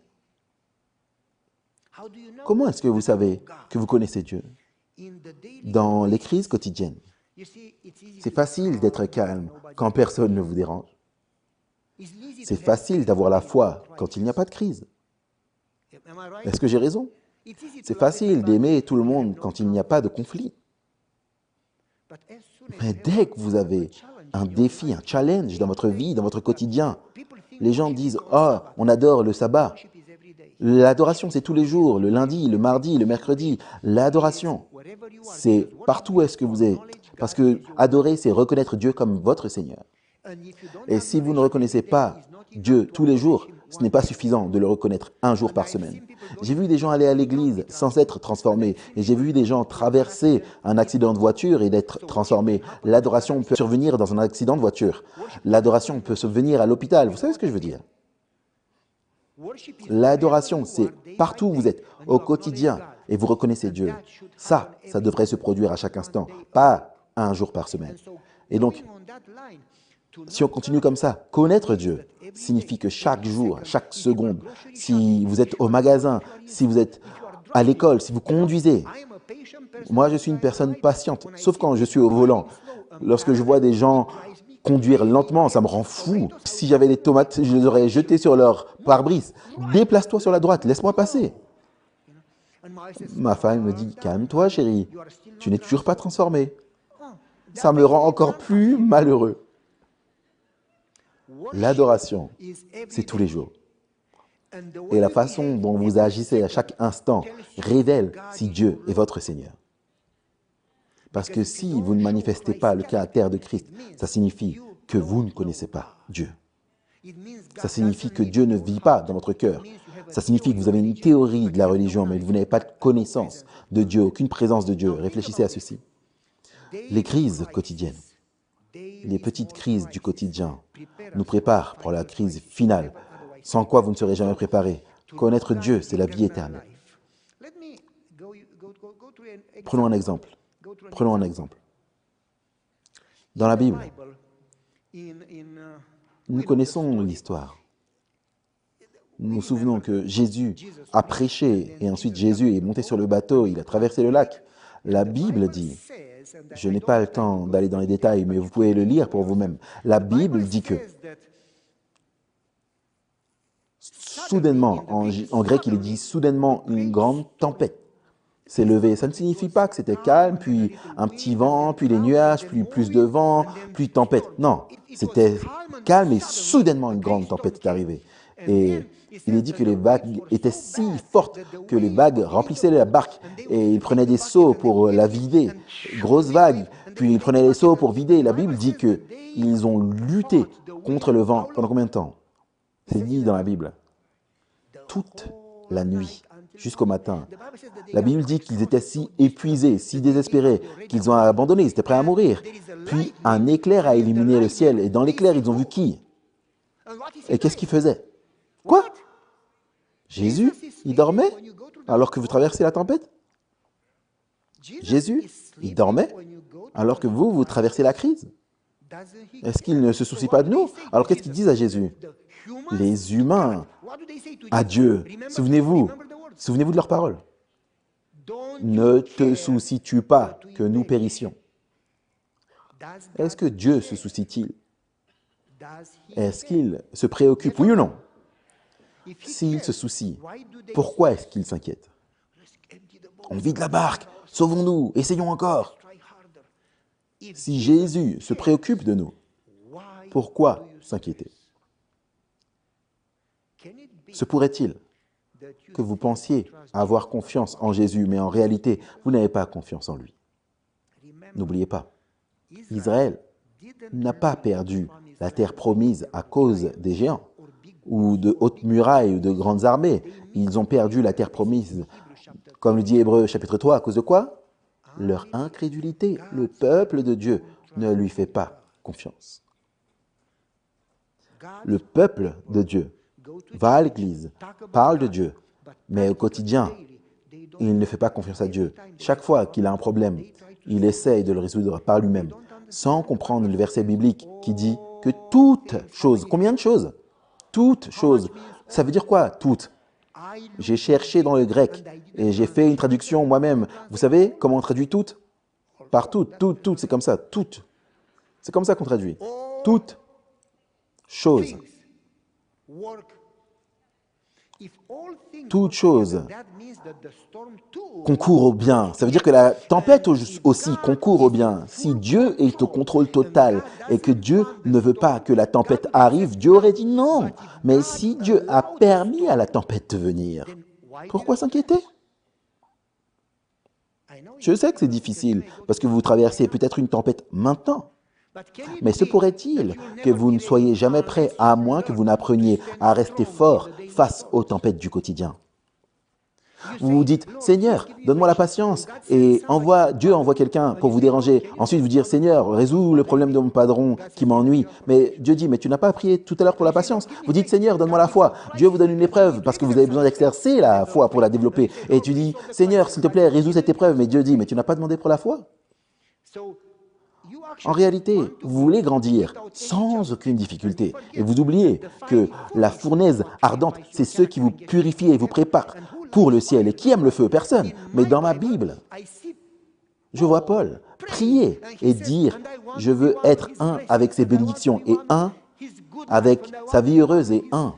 Comment est-ce que vous savez que vous connaissez Dieu? Dans les crises quotidiennes. C'est facile d'être calme quand personne ne vous dérange. C'est facile d'avoir la foi quand il n'y a pas de crise. Est-ce que j'ai raison? C'est facile d'aimer tout le monde quand il n'y a pas de conflit. Mais dès que vous avez un défi, un challenge dans votre vie, dans votre quotidien, les gens disent « Oh, on adore le sabbat ». L'adoration, c'est tous les jours, le lundi, le mardi, le mercredi. L'adoration, c'est partout où est-ce que vous êtes. Parce que adorer, c'est reconnaître Dieu comme votre Seigneur. Et si vous ne reconnaissez pas Dieu tous les jours, Ce n'est pas suffisant de le reconnaître un jour par semaine. J'ai vu des gens aller à l'église sans être transformés. Et j'ai vu des gens traverser un accident de voiture et d'être transformés. L'adoration peut survenir dans un accident de voiture. L'adoration peut survenir à l'hôpital. Vous savez ce que je veux dire? L'adoration, c'est partout où vous êtes, au quotidien, et vous reconnaissez Dieu. Ça devrait se produire à chaque instant, pas un jour par semaine. Et donc, si on continue comme ça, connaître Dieu signifie que chaque jour, chaque seconde, si vous êtes au magasin, si vous êtes à l'école, si vous conduisez, moi je suis une personne patiente, sauf quand je suis au volant. Lorsque je vois des gens conduire lentement, ça me rend fou. Si j'avais des tomates, je les aurais jetées sur leur pare-brise. Déplace-toi sur la droite, laisse-moi passer. Ma femme me dit, calme-toi chérie, tu n'es toujours pas transformé. Ça me rend encore plus malheureux. L'adoration, c'est tous les jours. Et la façon dont vous agissez à chaque instant révèle si Dieu est votre Seigneur. Parce que si vous ne manifestez pas le caractère de Christ, ça signifie que vous ne connaissez pas Dieu. Ça signifie que Dieu ne vit pas dans votre cœur. Ça signifie que vous avez une théorie de la religion, mais vous n'avez pas de connaissance de Dieu, aucune présence de Dieu. Réfléchissez à ceci. Les crises quotidiennes, les petites crises du quotidien nous préparent pour la crise finale, sans quoi vous ne serez jamais préparé. Connaître Dieu, c'est la vie éternelle. Prenons un exemple. Prenons un exemple. Dans la Bible, nous connaissons l'histoire. Nous nous souvenons que Jésus a prêché et ensuite Jésus est monté sur le bateau, il a traversé le lac. La Bible dit, je n'ai pas le temps d'aller dans les détails, mais vous pouvez le lire pour vous-même. La Bible dit que, soudainement, en grec il est dit soudainement une grande tempête s'est levée. Ça ne signifie pas que c'était calme, puis un petit vent, puis les nuages, puis plus de vent, puis tempête. Non, c'était calme et soudainement une grande tempête est arrivée. Et il est dit que les vagues étaient si fortes que les vagues remplissaient la barque et ils prenaient des seaux pour la vider. Grosses vagues, puis ils prenaient les seaux pour vider. La Bible dit qu'ils ont lutté contre le vent pendant combien de temps? C'est dit dans la Bible. Toute la nuit, jusqu'au matin. La Bible dit qu'ils étaient si épuisés, si désespérés, qu'ils ont abandonné, ils étaient prêts à mourir. Puis un éclair a illuminé le ciel et dans l'éclair, ils ont vu qui? Et qu'est-ce qu'il faisait? Quoi? Jésus, il dormait alors que vous traversez la tempête? Jésus, il dormait alors que vous traversez la crise? Est-ce qu'il ne se soucie pas de nous? Alors qu'est-ce qu'ils disent à Jésus? Les humains, à Dieu, souvenez-vous de leurs paroles. Ne te soucies-tu pas que nous périssions? Est-ce que Dieu se soucie-t-il? Est-ce qu'il se préoccupe, oui ou non? S'il se soucie, pourquoi est-ce qu'il s'inquiète? On vide la barque, sauvons-nous, essayons encore. Si Jésus se préoccupe de nous, pourquoi s'inquiéter? Se pourrait-il que vous pensiez avoir confiance en Jésus, mais en réalité, vous n'avez pas confiance en lui? N'oubliez pas, Israël n'a pas perdu la terre promise à cause des géants, ou de hautes murailles, ou de grandes armées. Ils ont perdu la terre promise, comme le dit Hébreux chapitre 3, à cause de quoi? Leur incrédulité. Le peuple de Dieu ne lui fait pas confiance. Le peuple de Dieu va à l'église, parle de Dieu, mais au quotidien, il ne fait pas confiance à Dieu. Chaque fois qu'il a un problème, il essaye de le résoudre par lui-même, sans comprendre le verset biblique qui dit que toute chose, combien de choses? Toute chose. Ça veut dire quoi, toute? J'ai cherché dans le grec et j'ai fait une traduction moi-même. Vous savez comment on traduit toute? Par toute, toute, c'est comme ça, toute. C'est comme ça qu'on traduit. Toute chose. Toute chose concourt au bien. Ça veut dire que la tempête aussi concourt au bien. Si Dieu est au contrôle total et que Dieu ne veut pas que la tempête arrive, Dieu aurait dit non. Mais si Dieu a permis à la tempête de venir, pourquoi s'inquiéter? Je sais que c'est difficile parce que vous traversez peut-être une tempête maintenant. Mais se pourrait-il que vous ne soyez jamais prêt, à moins que vous n'appreniez à rester fort face aux tempêtes du quotidien? Vous vous dites, Seigneur, donne-moi la patience, et Dieu envoie quelqu'un pour vous déranger. Ensuite, vous dire, Seigneur, résous le problème de mon patron qui m'ennuie. Mais Dieu dit, mais tu n'as pas prié tout à l'heure pour la patience. Vous dites, Seigneur, donne-moi la foi. Dieu vous donne une épreuve parce que vous avez besoin d'exercer la foi pour la développer. Et tu dis, Seigneur, s'il te plaît, résous cette épreuve. Mais Dieu dit, mais tu n'as pas demandé pour la foi. En réalité, vous voulez grandir sans aucune difficulté. Et vous oubliez que la fournaise ardente, c'est ce qui vous purifie et vous prépare pour le ciel. Et qui aime le feu? Personne. Mais dans ma Bible, je vois Paul prier et dire, je veux être un avec ses bénédictions et un avec sa vie heureuse et un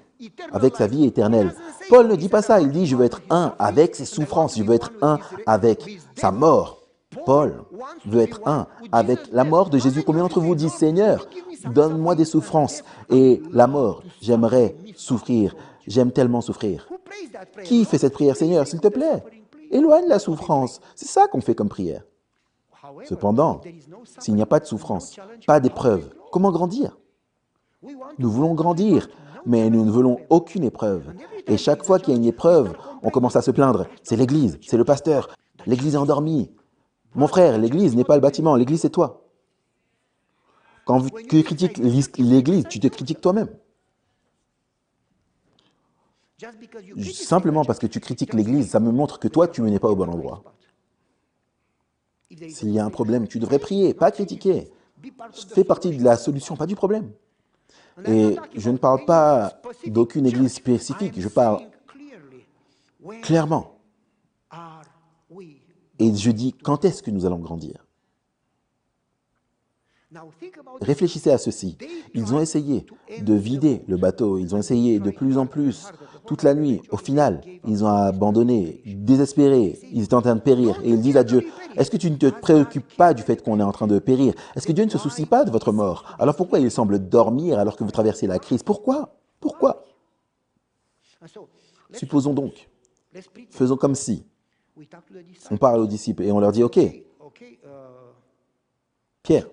avec sa vie éternelle. Paul ne dit pas ça, il dit, je veux être un avec ses souffrances, je veux être un avec sa mort. Paul veut être un avec la mort de Jésus. Combien d'entre vous disent, Seigneur, donne-moi des souffrances et la mort, j'aimerais souffrir, j'aime tellement souffrir. Qui fait cette prière? Seigneur, s'il te plaît, éloigne la souffrance. C'est ça qu'on fait comme prière. Cependant, s'il n'y a pas de souffrance, pas d'épreuve, comment grandir? Nous voulons grandir, mais nous ne voulons aucune épreuve. Et chaque fois qu'il y a une épreuve, on commence à se plaindre. C'est l'église, c'est le pasteur, l'église est endormie. Mon frère, l'église n'est pas le bâtiment, l'église c'est toi. Quand tu critiques l'église, tu te critiques toi-même. Simplement parce que tu critiques l'église, ça me montre que toi, tu n'es pas au bon endroit. S'il y a un problème, tu devrais prier, pas critiquer. Fais partie de la solution, pas du problème. Et je ne parle pas d'aucune église spécifique, je parle clairement. Et je dis, quand est-ce que nous allons grandir? Réfléchissez à ceci. Ils ont essayé de vider le bateau, ils ont essayé de plus en plus, toute la nuit. Au final, ils ont abandonné, désespérés, ils étaient en train de périr. Et ils disent à Dieu, est-ce que tu ne te préoccupes pas du fait qu'on est en train de périr? Est-ce que Dieu ne se soucie pas de votre mort? Alors pourquoi il semble dormir alors que vous traversez la crise? Pourquoi? Pourquoi? Supposons donc, faisons comme si on parle aux disciples et on leur dit, ok, Pierre,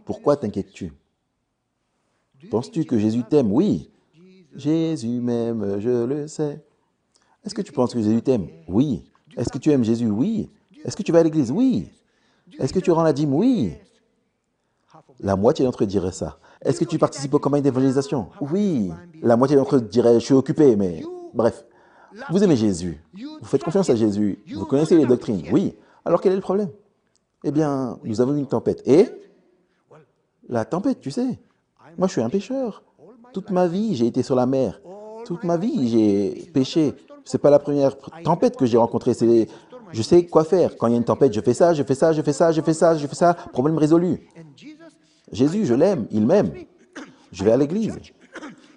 pourquoi t'inquiètes-tu? Penses-tu que Jésus t'aime? Oui. Jésus m'aime, je le sais. Est-ce que tu penses que Jésus t'aime? Oui. Est-ce que tu aimes Jésus? Oui. Est-ce que tu vas à l'église? Oui. Est-ce que tu rends la dîme? Oui. La moitié d'entre eux diraient ça. Est-ce que tu participes aux campagnes d'évangélisation? Oui. La moitié d'entre eux diraient, je suis occupé, mais bref. Vous aimez Jésus. Vous faites confiance à Jésus. Vous connaissez les doctrines. Oui. Alors quel est le problème? Eh bien, nous avons une tempête. Et la tempête, tu sais, moi je suis un pécheur. Toute ma vie, j'ai été sur la mer. Toute ma vie, j'ai péché. Ce n'est pas la première tempête que j'ai rencontrée. Je sais quoi faire. Quand il y a une tempête, je fais ça, je fais ça, je fais ça, je fais ça, je fais ça. Problème résolu. Jésus, je l'aime, il m'aime. Je vais à l'église.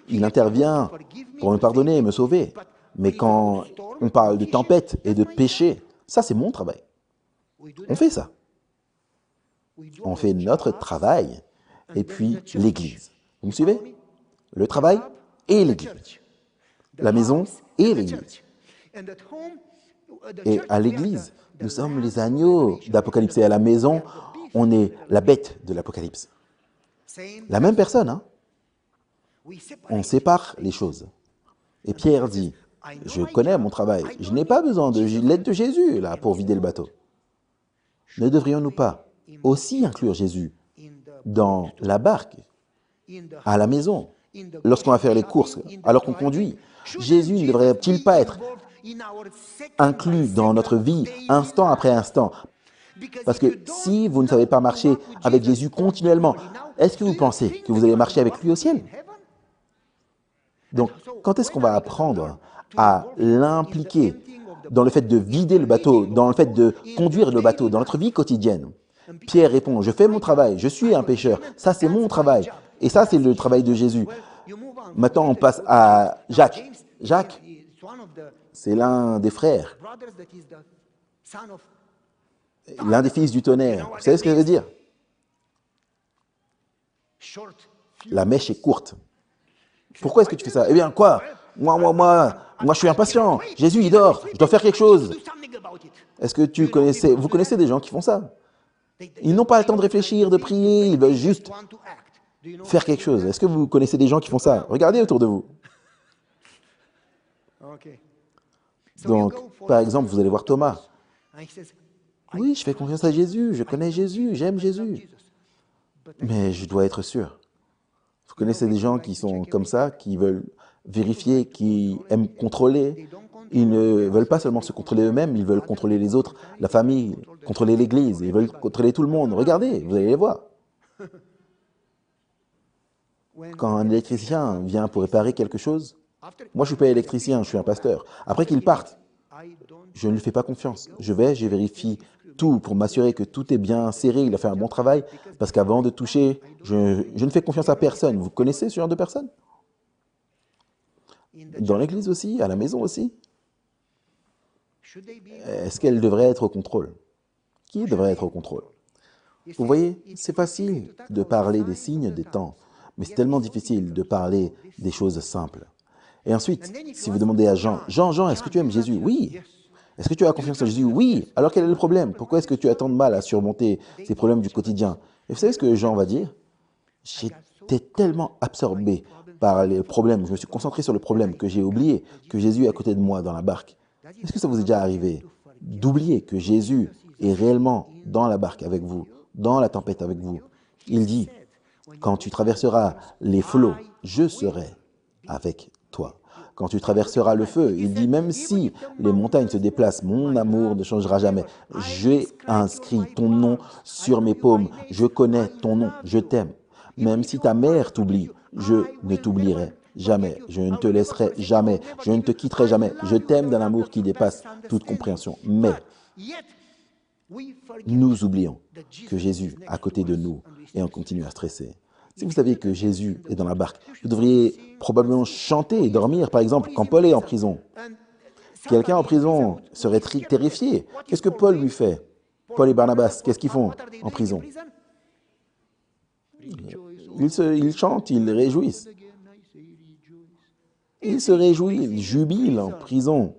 Il intervient pour me pardonner et me sauver. Mais quand on parle de tempête et de péché, ça c'est mon travail. On fait ça. On fait notre travail et puis l'église. Vous me suivez? Le travail et l'église. La maison et l'église. Et à l'église, nous sommes les agneaux d'Apocalypse. Et à la maison, on est la bête de l'Apocalypse. La même personne, hein? On sépare les choses. Et Pierre dit, je connais mon travail, je n'ai pas besoin de l'aide de Jésus là pour vider le bateau. Ne devrions-nous pas aussi inclure Jésus dans la barque, à la maison, lorsqu'on va faire les courses, alors qu'on conduit? Jésus ne devrait-il pas être inclus dans notre vie, instant après instant? Parce que si vous ne savez pas marcher avec Jésus continuellement, est-ce que vous pensez que vous allez marcher avec lui au ciel? Donc, quand est-ce qu'on va apprendre à l'impliquer dans le fait de vider le bateau, dans le fait de conduire le bateau, dans notre vie quotidienne? Pierre répond, je fais mon travail, je suis un pécheur, ça c'est mon travail, et ça c'est le travail de Jésus. Maintenant on passe à Jacques. Jacques, c'est l'un des frères, l'un des fils du tonnerre. Vous savez ce que ça veut dire? La mèche est courte. Pourquoi est-ce que tu fais ça? Eh bien, quoi? Moi, je suis impatient. Jésus, il dort. Je dois faire quelque chose. Est-ce que vous connaissez des gens qui font ça? Ils n'ont pas le temps de réfléchir, de prier, ils veulent juste faire quelque chose. Est-ce que vous connaissez des gens qui font ça? Regardez autour de vous. Donc, par exemple, vous allez voir Thomas. Oui, je fais confiance à Jésus, je connais Jésus, j'aime Jésus. Mais je dois être sûr. Vous connaissez des gens qui sont comme ça, qui veulent vérifier, qui aiment contrôler. Ils ne veulent pas seulement se contrôler eux-mêmes, ils veulent contrôler les autres, la famille, contrôler l'église, ils veulent contrôler tout le monde. Regardez, vous allez les voir. Quand un électricien vient pour réparer quelque chose, moi je ne suis pas électricien, je suis un pasteur. Après qu'il parte, je ne lui fais pas confiance. Je vérifie tout pour m'assurer que tout est bien serré, il a fait un bon travail, parce qu'avant de toucher, je ne fais confiance à personne. Vous connaissez ce genre de personnes? Dans l'église aussi, à la maison aussi. Est-ce qu'elle devrait être au contrôle? Qui devrait être au contrôle? Vous voyez, c'est facile de parler des signes des temps, mais c'est tellement difficile de parler des choses simples. Et ensuite, si vous demandez à Jean, Jean, est-ce que tu aimes Jésus? Oui. Est-ce que tu as confiance en Jésus? Oui. Alors quel est le problème? Pourquoi est-ce que tu as tant de mal à surmonter ces problèmes du quotidien? Et vous savez ce que Jean va dire? J'étais tellement absorbé par les problèmes, je me suis concentré sur le problème que j'ai oublié que Jésus est à côté de moi dans la barque. Est-ce que ça vous est déjà arrivé d'oublier que Jésus est réellement dans la barque avec vous, dans la tempête avec vous? Il dit, quand tu traverseras les flots, je serai avec toi. Quand tu traverseras le feu, il dit, même si les montagnes se déplacent, mon amour ne changera jamais. J'ai inscrit ton nom sur mes paumes, je connais ton nom, je t'aime. Même si ta mère t'oublie, je ne t'oublierai jamais, je ne te laisserai jamais, je ne te quitterai jamais. Je t'aime d'un amour qui dépasse toute compréhension. Mais nous oublions que Jésus est à côté de nous et on continue à stresser. Si vous saviez que Jésus est dans la barque, vous devriez probablement chanter et dormir, par exemple, quand Paul est en prison. Quelqu'un en prison serait terrifié. Qu'est-ce que Paul lui fait? Paul et Barnabas, qu'est-ce qu'ils font en prison? Ils chantent, ils réjouissent. Ils se réjouissent, ils jubilent en prison.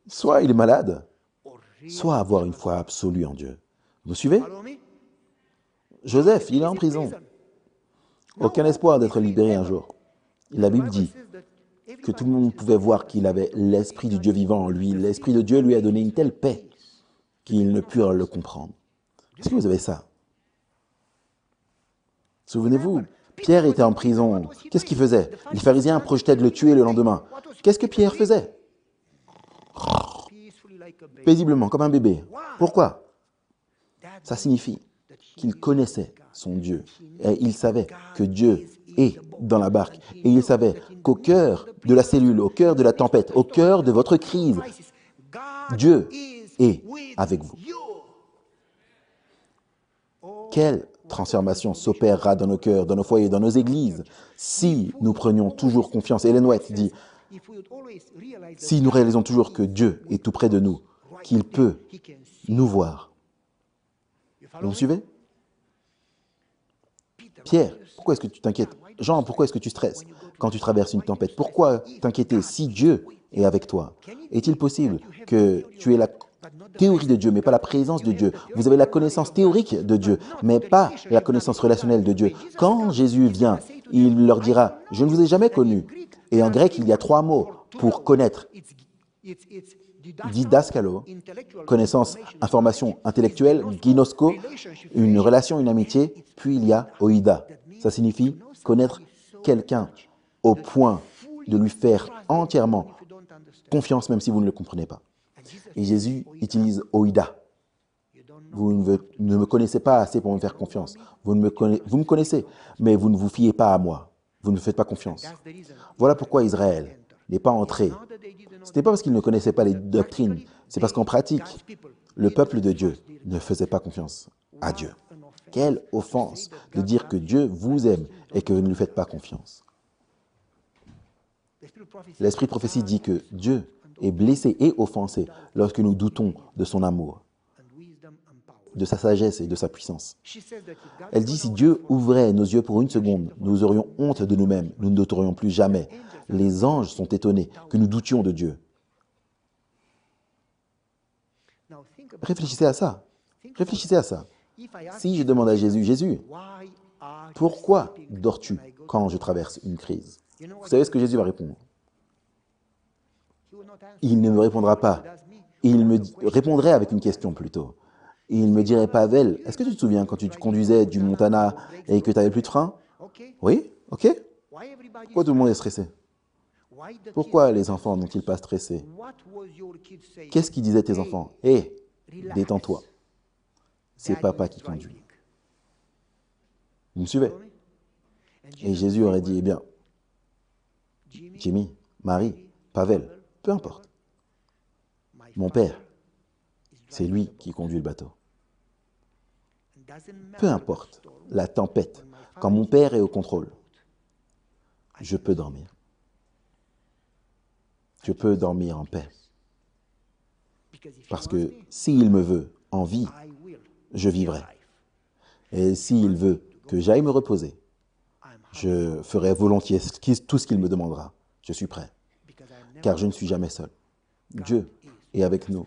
Soit il est malade, soit avoir une foi absolue en Dieu. Vous suivez? Joseph, il est en prison. Aucun espoir d'être libéré un jour. La Bible dit que tout le monde pouvait voir qu'il avait l'Esprit du Dieu vivant en lui. L'Esprit de Dieu lui a donné une telle paix qu'ils ne purent le comprendre. Est-ce que vous avez ça? Souvenez-vous, Pierre était en prison. Qu'est-ce qu'il faisait? Les pharisiens projetaient de le tuer le lendemain. Qu'est-ce que Pierre faisait? Paisiblement, comme un bébé. Pourquoi? Ça signifie qu'il connaissait son Dieu. Et il savait que Dieu est dans la barque. Et il savait qu'au cœur de la cellule, au cœur de la tempête, au cœur de votre crise, Dieu est avec vous. Quelle transformation s'opérera dans nos cœurs, dans nos foyers, dans nos églises, si nous prenions toujours confiance. Ellen White dit, si nous réalisons toujours que Dieu est tout près de nous, qu'il peut nous voir. Vous me suivez? Pierre, pourquoi est-ce que tu t'inquiètes? Jean, pourquoi est-ce que tu stresses quand tu traverses une tempête? Pourquoi t'inquiéter si Dieu est avec toi? Est-il possible que tu aies la théorie de Dieu, mais pas la présence de Dieu? Vous avez la connaissance théorique de Dieu, mais pas la connaissance relationnelle de Dieu. Quand Jésus vient, il leur dira, « Je ne vous ai jamais connu ». Et en grec, il y a 3 mots pour connaître. Didaskalo, connaissance, information intellectuelle, ginosko, une relation, une amitié, puis il y a oïda. Ça signifie connaître quelqu'un au point de lui faire entièrement confiance, même si vous ne le comprenez pas. Et Jésus utilise oïda. Vous ne me connaissez pas assez pour me faire confiance. Vous me connaissez, mais vous ne vous fiez pas à moi. Vous ne me faites pas confiance. Voilà pourquoi Israël n'est pas entré. Ce n'est pas parce qu'il ne connaissait pas les doctrines, c'est parce qu'en pratique, le peuple de Dieu ne faisait pas confiance à Dieu. Quelle offense de dire que Dieu vous aime et que vous ne lui faites pas confiance. L'esprit de prophétie dit que Dieu est blessé et offensé lorsque nous doutons de son amour, de sa sagesse et de sa puissance. Elle dit, si Dieu ouvrait nos yeux pour une seconde, nous aurions honte de nous-mêmes, nous ne douterions plus jamais. Les anges sont étonnés que nous doutions de Dieu. Réfléchissez à ça. Réfléchissez à ça. Si je demande à Jésus, Jésus, pourquoi dors-tu quand je traverse une crise? Vous savez ce que Jésus va répondre? Il ne me répondra pas. Il me répondrait avec une question plutôt. Il me dirait, Pavel, est-ce que tu te souviens quand tu conduisais du Montana et que tu n'avais plus de frein? Oui, ok. Pourquoi tout le monde est stressé? Pourquoi les enfants n'ont-ils pas stressé? Qu'est-ce qu'ils disaient tes enfants? Hé, détends-toi. C'est papa qui conduit. Vous me suivez? Et Jésus aurait dit, eh bien, Jimmy, Marie, Pavel, peu importe. Mon père, c'est lui qui conduit le bateau. Peu importe la tempête, quand mon père est au contrôle, je peux dormir. Je peux dormir en paix. Parce que s'il me veut en vie, je vivrai. Et s'il veut que j'aille me reposer, je ferai volontiers tout ce qu'il me demandera. Je suis prêt. Car je ne suis jamais seul. Dieu est avec nous.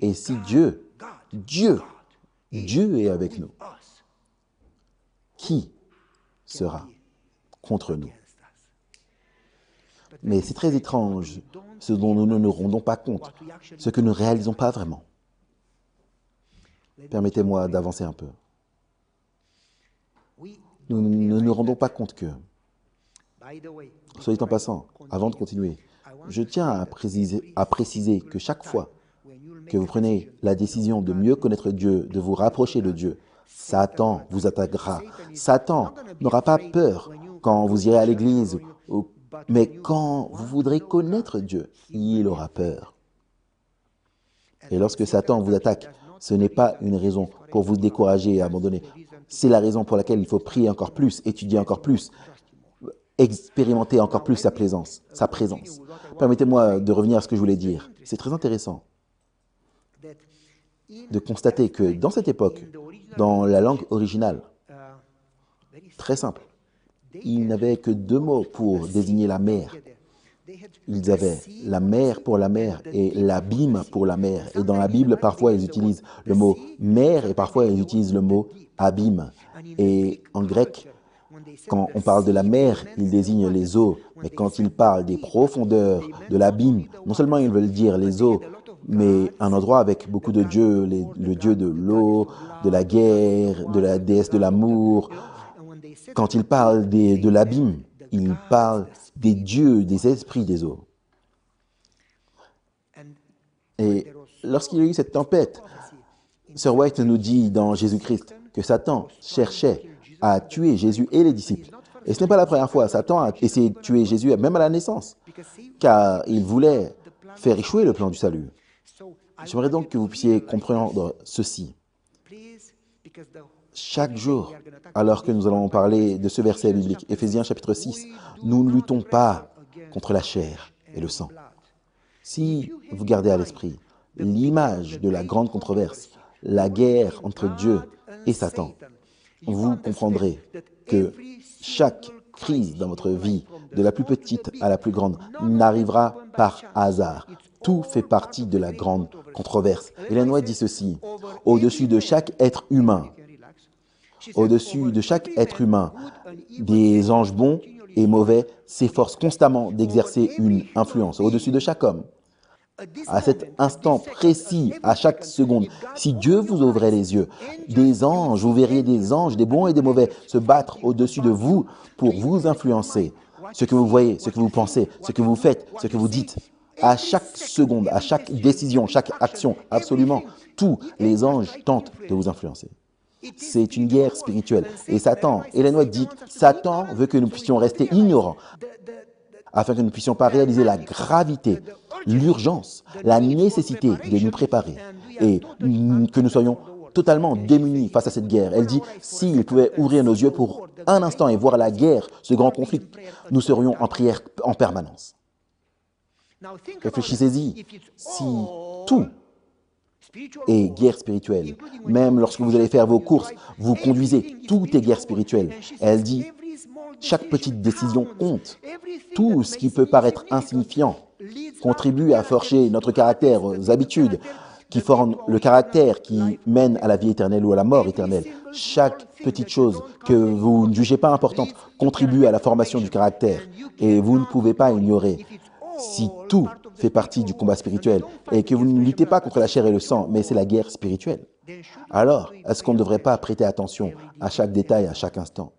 Et si Dieu est avec nous, qui sera contre nous? Mais c'est très étrange, ce dont nous ne nous rendons pas compte, ce que nous ne réalisons pas vraiment. Permettez-moi d'avancer un peu. Nous ne nous rendons pas compte que, soit dit en passant, avant de continuer, je tiens à préciser que chaque fois que vous prenez la décision de mieux connaître Dieu, de vous rapprocher de Dieu, Satan vous attaquera. Satan n'aura pas peur quand vous irez à l'église, mais quand vous voudrez connaître Dieu, il aura peur. Et lorsque Satan vous attaque, ce n'est pas une raison pour vous décourager et abandonner. C'est la raison pour laquelle il faut prier encore plus, étudier encore plus, expérimenter encore plus sa présence. Permettez-moi de revenir à ce que je voulais dire. C'est très intéressant de constater que dans cette époque, dans la langue originale, très simple, ils n'avaient que 2 mots pour désigner la mer. Ils avaient la mer pour la mer et l'abîme pour la mer. Et dans la Bible, parfois, ils utilisent le mot mer et parfois, ils utilisent le mot abîme. Et en grec, quand on parle de la mer, ils désignent les eaux. Mais quand ils parlent des profondeurs, de l'abîme, non seulement ils veulent dire les eaux, mais un endroit avec beaucoup de dieux, le dieu de l'eau, de la guerre, de la déesse de l'amour. Quand ils parlent de l'abîme, ils parlent des dieux, des esprits des eaux. Et lorsqu'il y a eu cette tempête, Sir White nous dit dans Jésus-Christ que Satan cherchait à tuer Jésus et les disciples. Et ce n'est pas la première fois. Satan a essayé de tuer Jésus même à la naissance, car il voulait faire échouer le plan du salut. J'aimerais donc que vous puissiez comprendre ceci. Chaque jour, alors que nous allons parler de ce verset biblique, Éphésiens chapitre 6, nous ne luttons pas contre la chair et le sang. Si vous gardez à l'esprit l'image de la grande controverse, la guerre entre Dieu et Satan, vous comprendrez que chaque crise dans votre vie, de la plus petite à la plus grande, n'arrivera par hasard. Tout fait partie de la grande controverse. Ellen White dit ceci, au-dessus de chaque être humain, des anges bons et mauvais s'efforcent constamment d'exercer une influence. Au-dessus de chaque homme, à cet instant précis, à chaque seconde, si Dieu vous ouvrait les yeux, des anges, vous verriez des anges, des bons et des mauvais, se battre au-dessus de vous pour vous influencer. Ce que vous voyez, ce que vous pensez, ce que vous faites, ce que vous dites, à chaque seconde, à chaque décision, chaque action, absolument, tous les anges tentent de vous influencer. C'est une guerre spirituelle. Et Satan, Ellen White dit, Satan veut que nous puissions rester ignorants, afin que nous ne puissions pas réaliser la gravité, l'urgence, la nécessité de nous préparer et que nous soyons totalement démunis face à cette guerre. Elle dit, s'il pouvait ouvrir nos yeux pour un instant et voir la guerre, ce grand conflit, nous serions en prière en permanence. Réfléchissez-y, si tout est guerre spirituelle, même lorsque vous allez faire vos courses, vous conduisez, tout est guerre spirituelle. Elle dit, chaque petite décision compte. Tout ce qui peut paraître insignifiant contribue à forger notre caractère, nos habitudes. qui forment le caractère qui mène à la vie éternelle ou à la mort éternelle. Chaque petite chose que vous ne jugez pas importante contribue à la formation du caractère et vous ne pouvez pas ignorer. Si tout fait partie du combat spirituel et que vous ne luttez pas contre la chair et le sang, mais c'est la guerre spirituelle, alors est-ce qu'on ne devrait pas prêter attention à chaque détail, à chaque instant?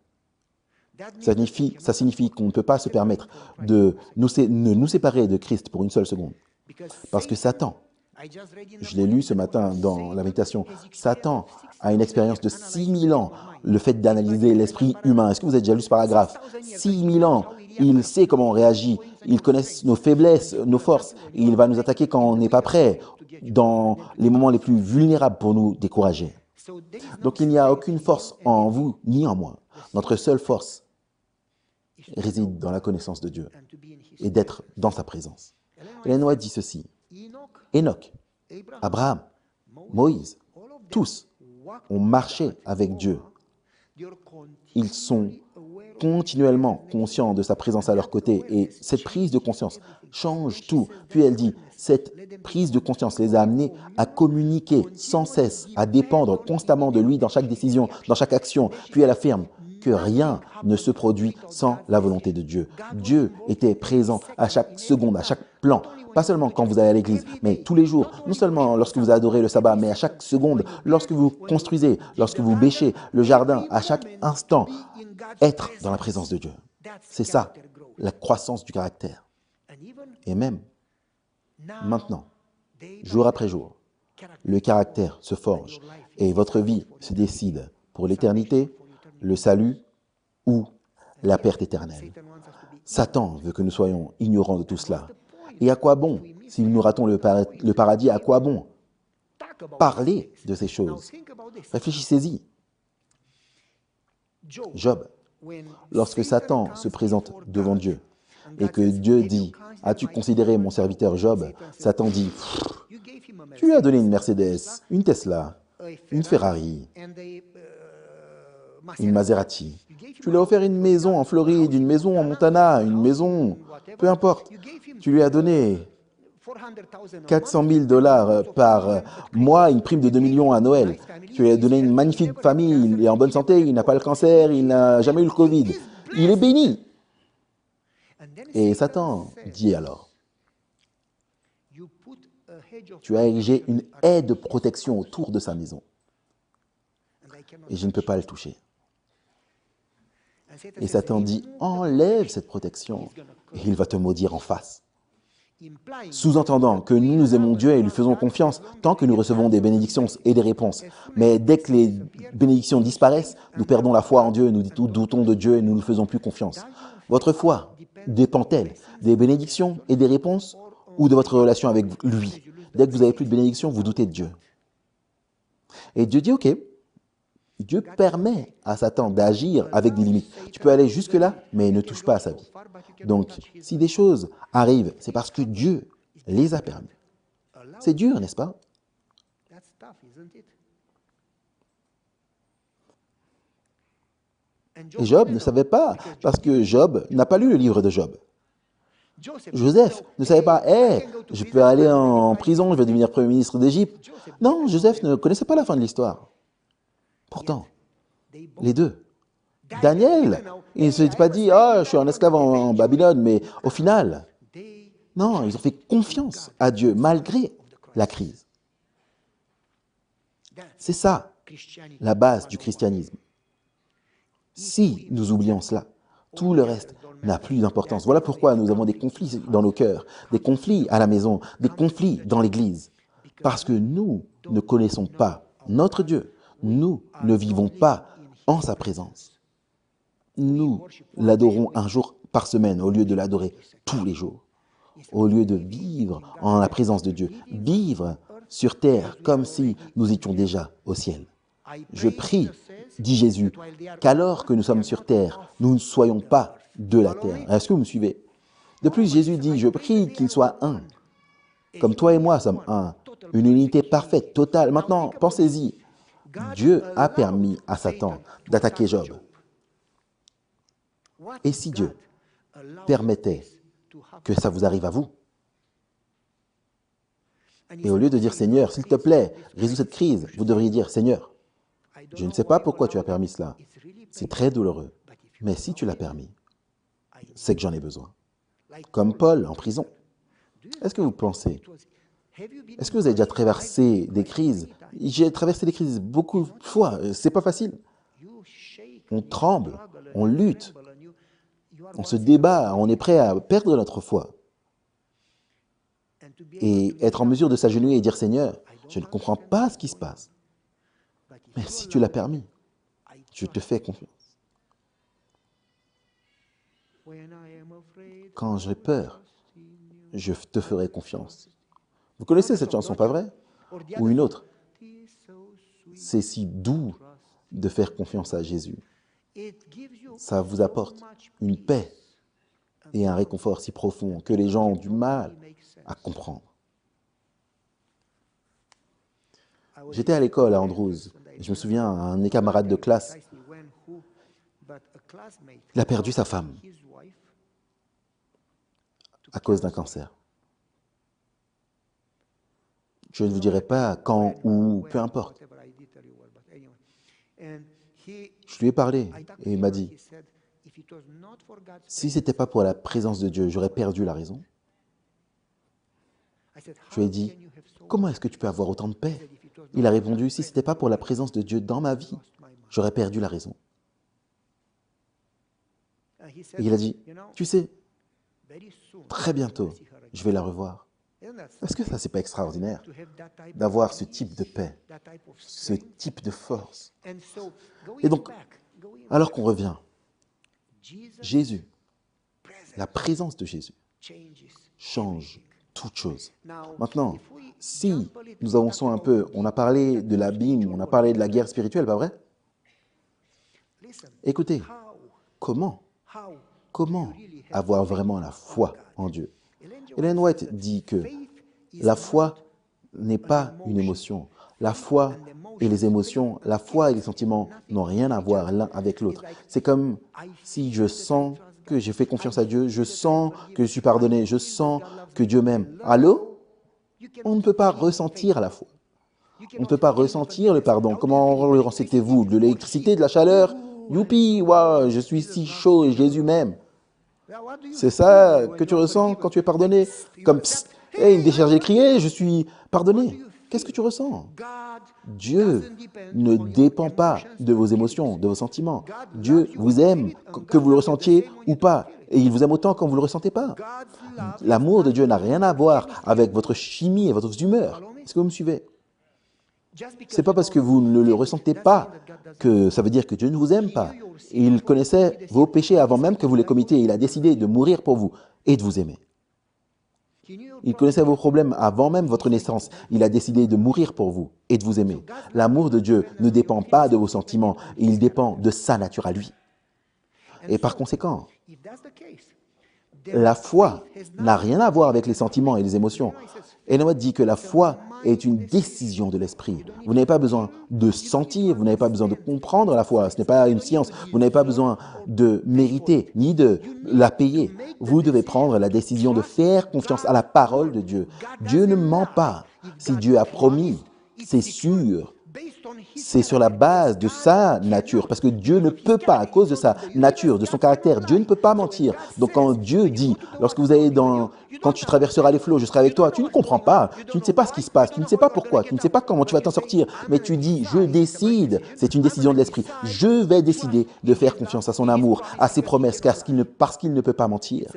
Ça signifie qu'on ne peut pas se permettre de nous séparer de Christ pour une seule seconde. Parce que Satan, je l'ai lu ce matin dans la méditation, Satan a une expérience de 6000 ans, le fait d'analyser l'esprit humain. Est-ce que vous avez déjà lu ce paragraphe? 6000 ans, il sait comment on réagit, il connaît nos faiblesses, nos forces, et il va nous attaquer quand on n'est pas prêt, dans les moments les plus vulnérables pour nous décourager. Donc il n'y a aucune force en vous ni en moi. Notre seule force réside dans la connaissance de Dieu et d'être dans sa présence. Ellen White dit ceci: Enoch, Abraham, Moïse, tous ont marché avec Dieu. Ils sont continuellement conscients de sa présence à leur côté et cette prise de conscience change tout. Puis elle dit, cette prise de conscience les a amenés à communiquer sans cesse, à dépendre constamment de lui dans chaque décision, dans chaque action. Puis elle affirme que rien ne se produit sans la volonté de Dieu. Dieu était présent à chaque seconde, à chaque plan. Pas seulement quand vous allez à l'église, mais tous les jours. Non seulement lorsque vous adorez le sabbat, mais à chaque seconde, lorsque vous construisez, lorsque vous bêchez le jardin, à chaque instant, être dans la présence de Dieu. C'est ça, la croissance du caractère. Et même maintenant, jour après jour, le caractère se forge et votre vie se décide pour l'éternité, le salut ou la perte éternelle. Satan veut que nous soyons ignorants de tout cela. Et à quoi bon, si nous ratons le paradis, à quoi bon parler de ces choses? Réfléchissez-y. Job, lorsque Satan se présente devant Dieu et que Dieu dit « As-tu considéré mon serviteur Job ?» Satan dit « Tu lui as donné une Mercedes, une Tesla, une Ferrari, une Maserati. Tu lui as offert une maison en Floride, une maison en Montana, une maison, peu importe. Tu lui as donné 400 000 $ par mois, une prime de 2 millions à Noël. Tu lui as donné une magnifique famille, il est en bonne santé, il n'a pas le cancer, il n'a jamais eu le Covid. Il est béni. » Et Satan dit alors, tu as érigé une haie de protection autour de sa maison. Et je ne peux pas le toucher. Et Satan dit, enlève cette protection et il va te maudire en face. Sous-entendant que nous aimons Dieu et lui faisons confiance tant que nous recevons des bénédictions et des réponses. Mais dès que les bénédictions disparaissent, nous perdons la foi en Dieu, nous doutons de Dieu et nous ne faisons plus confiance. Votre foi dépend-elle des bénédictions et des réponses ou de votre relation avec lui? Dès que vous n'avez plus de bénédictions, vous doutez de Dieu. Et Dieu dit, ok, Dieu permet à Satan d'agir avec des limites. Tu peux aller jusque-là, mais ne touche pas à sa vie. Donc, si des choses arrivent, c'est parce que Dieu les a permis. C'est dur, n'est-ce pas? Et Job ne savait pas, parce que Job n'a pas lu le livre de Job. Joseph ne savait pas, hey, je peux aller en prison, je vais devenir premier ministre d'Égypte. Non, Joseph ne connaissait pas la fin de l'histoire. Pourtant, les deux. Daniel, il ne s'est pas dit, ah, je suis un esclave en Babylone, mais au final, non, ils ont fait confiance à Dieu malgré la crise. C'est ça, la base du christianisme. Si nous oublions cela, tout le reste n'a plus d'importance. Voilà pourquoi nous avons des conflits dans nos cœurs, des conflits à la maison, des conflits dans l'église. Parce que nous ne connaissons pas notre Dieu. Nous ne vivons pas en sa présence. Nous l'adorons un jour par semaine au lieu de l'adorer tous les jours. Au lieu de vivre en la présence de Dieu. Vivre sur terre comme si nous étions déjà au ciel. Je prie, dit Jésus, qu'alors que nous sommes sur terre, nous ne soyons pas de la terre. Est-ce que vous me suivez? De plus, Jésus dit, je prie qu'ils soient un. Comme toi et moi sommes un. Une unité parfaite, totale. Maintenant, pensez-y. Dieu a permis à Satan d'attaquer Job. Et si Dieu permettait que ça vous arrive à vous? Et au lieu de dire « Seigneur, s'il te plaît, résous cette crise », vous devriez dire « Seigneur, je ne sais pas pourquoi tu as permis cela. C'est très douloureux. Mais si tu l'as permis, c'est que j'en ai besoin. » Comme Paul en prison. Est-ce que vous pensez, est-ce que vous avez déjà traversé des crises? J'ai traversé des crises beaucoup de fois. C'est pas facile. On tremble, on lutte, on se débat, on est prêt à perdre notre foi. Et être en mesure de s'agenouiller et dire « Seigneur, je ne comprends pas ce qui se passe. Mais si tu l'as permis, je te fais confiance. » Quand j'ai peur, je te ferai confiance. Vous connaissez cette chanson, pas vrai? Ou une autre? C'est si doux de faire confiance à Jésus. Ça vous apporte une paix et un réconfort si profond que les gens ont du mal à comprendre. J'étais à l'école à Andrews, et je me souviens, un de mes camarades de classe, il a perdu sa femme à cause d'un cancer. Je ne vous dirai pas quand, où, peu importe. Je lui ai parlé et il m'a dit, si ce n'était pas pour la présence de Dieu, j'aurais perdu la raison. Je lui ai dit, comment est-ce que tu peux avoir autant de paix? Il a répondu, si ce n'était pas pour la présence de Dieu dans ma vie, j'aurais perdu la raison. Et il a dit, tu sais, très bientôt, je vais la revoir. Est-ce que ça, c'est pas extraordinaire d'avoir ce type de paix, ce type de force? Et donc, alors qu'on revient, Jésus, la présence de Jésus, change toute chose. Maintenant, si nous avançons un peu, on a parlé de l'abîme, on a parlé de la guerre spirituelle, pas vrai? Écoutez, comment avoir vraiment la foi en Dieu? Ellen White dit que la foi n'est pas une émotion. La foi et les émotions, la foi et les sentiments n'ont rien à voir l'un avec l'autre. C'est comme si je sens que j'ai fait confiance à Dieu, je sens que je suis pardonné, je sens que Dieu m'aime. Allô? On ne peut pas ressentir la foi. On ne peut pas ressentir le pardon. Comment le ressentez-vous? De l'électricité, de la chaleur? Youpi, waouh, je suis si chaud et Jésus m'aime. C'est ça que tu ressens quand tu es pardonné? Comme psst, hey, une décharge écriée, je suis pardonné. Qu'est-ce que tu ressens? Dieu ne dépend pas de vos émotions, de vos sentiments. Dieu vous aime, que vous le ressentiez ou pas. Et il vous aime autant quand vous ne le ressentez pas. L'amour de Dieu n'a rien à voir avec votre chimie et votre humeur. Est-ce que vous me suivez? Ce n'est pas parce que vous ne le ressentez pas que ça veut dire que Dieu ne vous aime pas. Il connaissait vos péchés avant même que vous les commettiez. Il a décidé de mourir pour vous et de vous aimer. Il connaissait vos problèmes avant même votre naissance. Il a décidé de mourir pour vous et de vous aimer. L'amour de Dieu ne dépend pas de vos sentiments. Il dépend de sa nature à lui. Et par conséquent, la foi n'a rien à voir avec les sentiments et les émotions. Enoch dit que la foi est une décision de l'esprit. Vous n'avez pas besoin de sentir, vous n'avez pas besoin de comprendre la foi. Ce n'est pas une science. Vous n'avez pas besoin de mériter ni de la payer. Vous devez prendre la décision de faire confiance à la parole de Dieu. Dieu ne ment pas. Si Dieu a promis, c'est sûr. C'est sur la base de sa nature, parce que Dieu ne peut pas, à cause de sa nature, de son caractère, Dieu ne peut pas mentir. Donc quand Dieu dit, lorsque vous allez quand tu traverseras les flots, je serai avec toi, tu ne comprends pas, tu ne sais pas ce qui se passe, tu ne sais pas pourquoi, tu ne sais pas comment tu vas t'en sortir, mais tu dis, je décide, c'est une décision de l'esprit, je vais décider de faire confiance à son amour, à ses promesses, parce qu'il ne peut pas mentir.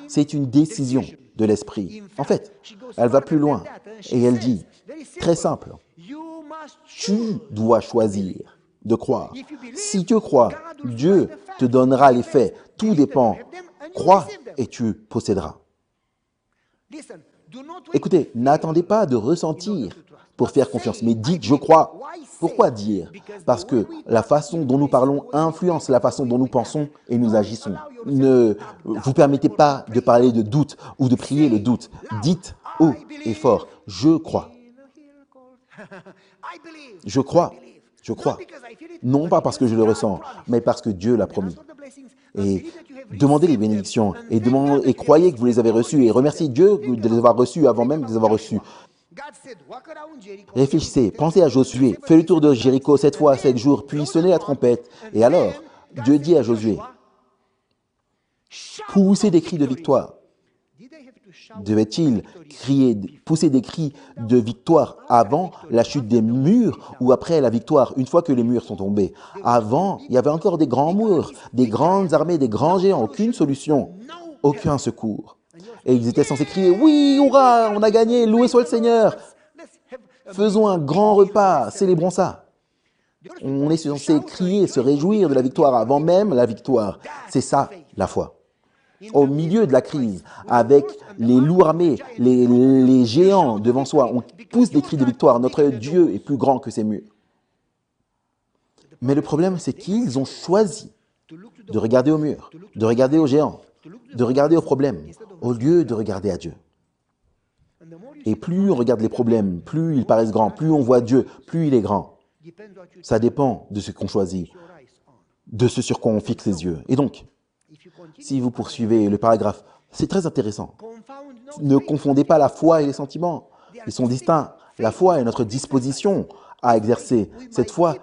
C'est une décision de l'esprit. En fait, elle va plus loin et elle dit, très simple, tu dois choisir de croire. Si tu crois, Dieu te donnera les faits. Tout dépend. Crois et tu posséderas. Écoutez, n'attendez pas de ressentir pour faire confiance, mais dites « je crois ». Pourquoi dire? Parce que la façon dont nous parlons influence la façon dont nous pensons et nous agissons. Ne vous permettez pas de parler de doute ou de prier le doute. Dites haut et fort « je crois ». Je crois, je crois. Non pas parce que je le ressens, mais parce que Dieu l'a promis. Et demandez les bénédictions et croyez que vous les avez reçues et remerciez Dieu de les avoir reçues avant même de les avoir reçues. Réfléchissez, pensez à Josué, fais le tour de Jéricho 7 fois, 7 jours, puis sonnez la trompette. Et alors, Dieu dit à Josué, poussez des cris de victoire. Devait-il pousser des cris de victoire avant la chute des murs ou après la victoire, une fois que les murs sont tombés? Avant, il y avait encore des grands murs, des grandes armées, des grands géants, aucune solution, aucun secours. Et ils étaient censés crier, oui, hurrah, on a gagné, loué soit le Seigneur. Faisons un grand repas, célébrons ça. On est censé crier, se réjouir de la victoire avant même la victoire. C'est ça, la foi. Au milieu de la crise, avec les loups armés, les géants devant soi, on pousse des cris de victoire. Notre Dieu est plus grand que ces murs. Mais le problème, c'est qu'ils ont choisi de regarder au mur, de regarder aux géants, de regarder aux problèmes, au lieu de regarder à Dieu. Et plus on regarde les problèmes, plus ils paraissent grands, plus on voit Dieu, plus il est grand. Ça dépend de ce qu'on choisit, de ce sur quoi on fixe les yeux. Et donc, si vous poursuivez le paragraphe, c'est très intéressant. Ne confondez pas la foi et les sentiments. Ils sont distincts. La foi est notre disposition à exercer. Cette foi,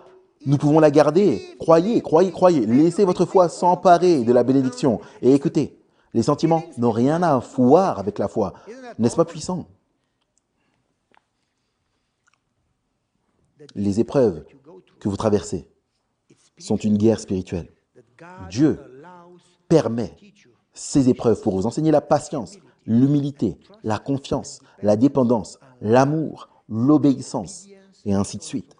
nous pouvons la garder. Croyez, croyez, croyez. Laissez votre foi s'emparer de la bénédiction. Et écoutez, les sentiments n'ont rien à voir avec la foi. N'est-ce pas puissant? Les épreuves que vous traversez sont une guerre spirituelle. Dieu permet ces épreuves pour vous enseigner la patience, l'humilité, la confiance, la dépendance, l'amour, l'obéissance, et ainsi de suite.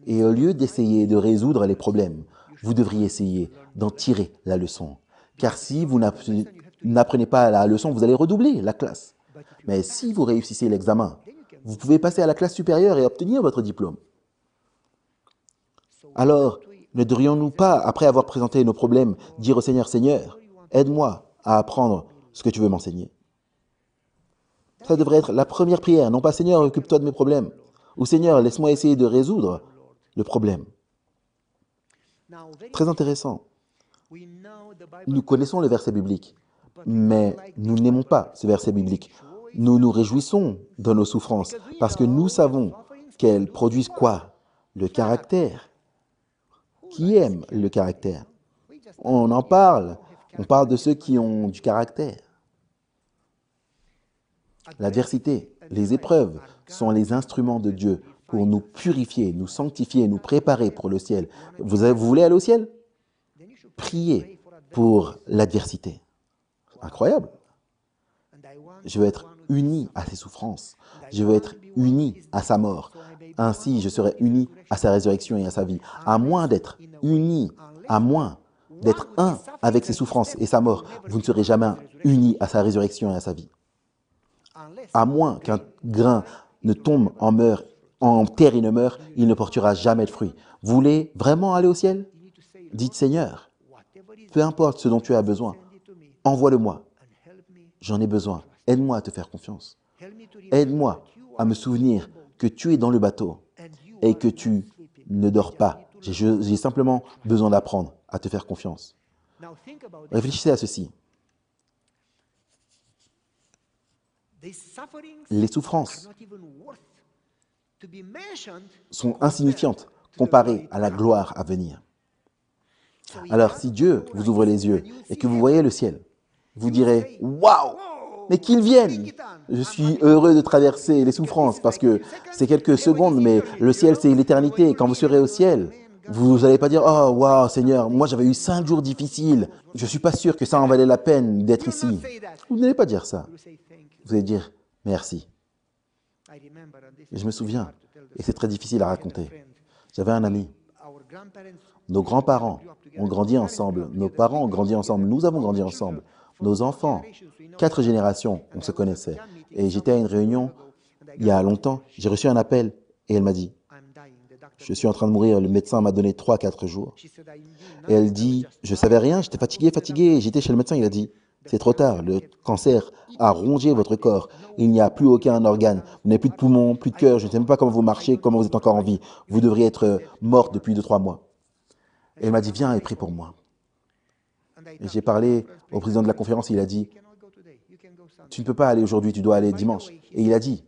Et au lieu d'essayer de résoudre les problèmes, vous devriez essayer d'en tirer la leçon. Car si vous n'apprenez pas la leçon, vous allez redoubler la classe. Mais si vous réussissez l'examen, vous pouvez passer à la classe supérieure et obtenir votre diplôme. Alors, ne devrions-nous pas, après avoir présenté nos problèmes, dire au Seigneur, « Seigneur, aide-moi à apprendre ce que tu veux m'enseigner. » Ça devrait être la première prière, non pas « Seigneur, occupe-toi de mes problèmes » ou « Seigneur, laisse-moi essayer de résoudre le problème. » Très intéressant. Nous connaissons le verset biblique, mais nous n'aimons pas ce verset biblique. Nous nous réjouissons dans nos souffrances parce que nous savons qu'elles produisent quoi? Le caractère. Qui aime le caractère? On en parle. On parle de ceux qui ont du caractère. L'adversité, les épreuves sont les instruments de Dieu pour nous purifier, nous sanctifier, nous préparer pour le ciel. Vous voulez aller au ciel? Priez pour l'adversité. Incroyable. Je veux être uni à ses souffrances. Je veux être uni à sa mort. Ainsi, je serai uni à sa résurrection et à sa vie. À moins d'être uni, à moins d'être un avec ses souffrances et sa mort, vous ne serez jamais uni à sa résurrection et à sa vie. À moins qu'un grain ne tombe en terre et ne meure, il ne portera jamais de fruit. Vous voulez vraiment aller au ciel? Dites, Seigneur, peu importe ce dont tu as besoin, envoie-le-moi. J'en ai besoin. Aide-moi à te faire confiance. Aide-moi à me souvenir que tu es dans le bateau et que tu ne dors pas. J'ai simplement besoin d'apprendre à te faire confiance. Réfléchissez à ceci. Les souffrances sont insignifiantes comparées à la gloire à venir. Alors, si Dieu vous ouvre les yeux et que vous voyez le ciel, vous direz « Waouh! Mais qu'il vienne! Je suis heureux de traverser les souffrances parce que c'est quelques secondes, mais le ciel, c'est l'éternité. Et quand vous serez au ciel, vous n'allez pas dire « Oh, waouh, Seigneur, moi j'avais eu 5 jours difficiles. Je ne suis pas sûr que ça en valait la peine d'être ici. » Vous n'allez pas dire ça. Vous allez dire « Merci. » Et je me souviens, et c'est très difficile à raconter. J'avais un ami. Nos grands-parents ont grandi ensemble. Nos parents ont grandi ensemble. Nous avons grandi ensemble. Nos enfants, 4 générations, on se connaissait. Et j'étais à une réunion il y a longtemps. J'ai reçu un appel et elle m'a dit « Je suis en train de mourir. Le médecin m'a donné 3-4 jours. » Et elle dit « Je ne savais rien. J'étais fatigué. J'étais chez le médecin. Il a dit « C'est trop tard. Le cancer a rongé votre corps. Il n'y a plus aucun organe. Vous n'avez plus de poumons, plus de cœur. Je ne sais même pas comment vous marchez, comment vous êtes encore en vie. Vous devriez être morte depuis 2-3 mois. » Et elle m'a dit « Viens et prie pour moi. » Et j'ai parlé au président de la conférence, il a dit « Tu ne peux pas aller aujourd'hui, tu dois aller dimanche. » Et il a dit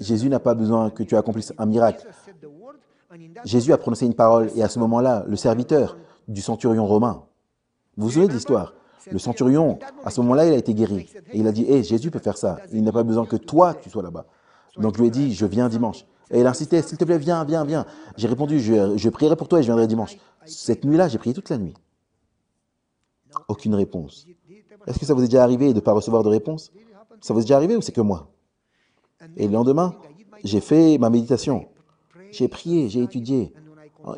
Jésus n'a pas besoin que tu accomplisses un miracle. Jésus a prononcé une parole et à ce moment-là, le serviteur du centurion romain, vous vous souvenez de l'histoire? Le centurion, à ce moment-là, il a été guéri. Et il a dit, hé, Jésus peut faire ça. Il n'a pas besoin que toi, tu sois là-bas. Donc je lui ai dit, je viens dimanche. Et il insistait, s'il te plaît, viens, viens, viens. J'ai répondu, je prierai pour toi et je viendrai dimanche. Cette nuit-là, j'ai prié toute la nuit. Aucune réponse. Est-ce que ça vous est déjà arrivé de ne pas recevoir de réponse? Ça vous est déjà arrivé ou c'est que moi? Et le lendemain, j'ai fait ma méditation. J'ai prié, j'ai étudié.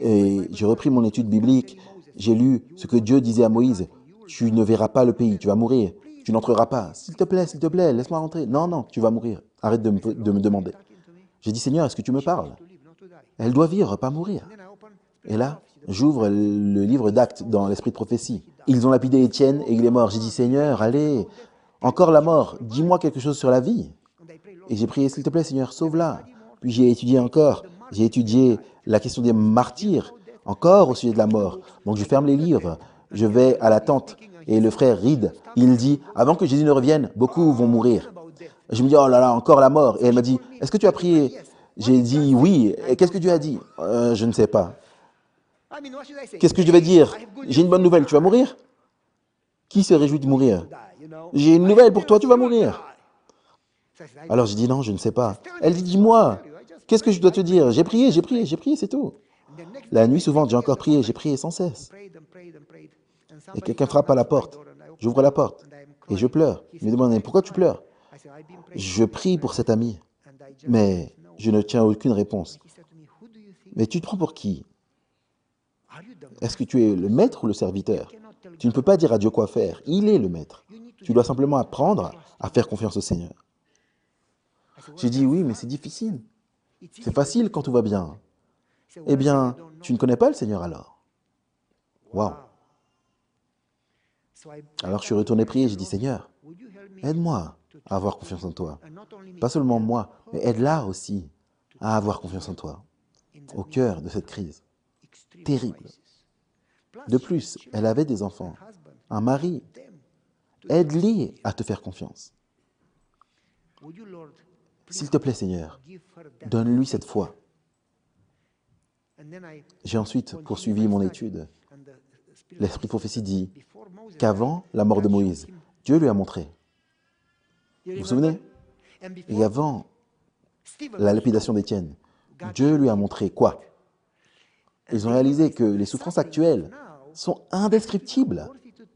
Et j'ai repris mon étude biblique. J'ai lu ce que Dieu disait à Moïse. Tu ne verras pas le pays, tu vas mourir. Tu n'entreras pas. S'il te plaît, laisse-moi rentrer. Non, non, tu vas mourir. Arrête de me demander. J'ai dit, Seigneur, est-ce que tu me parles? Elle doit vivre, pas mourir. Et là, j'ouvre le livre d'Actes dans l'esprit de prophétie. Ils ont lapidé Étienne et il est mort. J'ai dit, Seigneur, allez, encore la mort, dis-moi quelque chose sur la vie. Et j'ai prié, s'il te plaît, Seigneur, sauve-la. Puis j'ai étudié encore. J'ai étudié la question des martyrs, encore au sujet de la mort. Donc je ferme les livres, je vais à la tente. Et le frère Reed, il dit, avant que Jésus ne revienne, beaucoup vont mourir. Je me dis, oh là là, encore la mort. Et elle m'a dit, est-ce que tu as prié? J'ai dit, oui. Et qu'est-ce que Dieu a dit? Je ne sais pas. Qu'est-ce que je devais dire? J'ai une bonne nouvelle, tu vas mourir? Qui se réjouit de mourir? J'ai une nouvelle pour toi, tu vas mourir. Alors j'ai dit, non, je ne sais pas. Elle dit, dis-moi, qu'est-ce que je dois te dire? J'ai prié, c'est tout. La nuit suivante, j'ai encore prié, j'ai prié sans cesse. Et quelqu'un frappe à la porte. J'ouvre la porte et je pleure. Il me demande, pourquoi tu pleures? Je prie pour cet ami, mais je ne tiens aucune réponse. Mais tu te prends pour qui? Est-ce que tu es le maître ou le serviteur? Tu ne peux pas dire à Dieu quoi faire. Il est le maître. Tu dois simplement apprendre à faire confiance au Seigneur. J'ai dit, oui, mais c'est difficile. C'est facile quand tout va bien. Eh bien, tu ne connais pas le Seigneur alors? Waouh! Alors je suis retourné prier, j'ai dit, Seigneur, aide-moi à avoir confiance en toi. Pas seulement moi, mais aide-la aussi à avoir confiance en toi, au cœur de cette crise terrible. De plus, elle avait des enfants, un mari. Aide-les à te faire confiance. S'il te plaît, Seigneur, donne-lui cette foi. J'ai ensuite poursuivi mon étude. L'Esprit de prophétie dit qu'avant la mort de Moïse, Dieu lui a montré. Vous vous souvenez? Et avant la lapidation d'Étienne, Dieu lui a montré quoi? Ils ont réalisé que les souffrances actuelles sont indescriptibles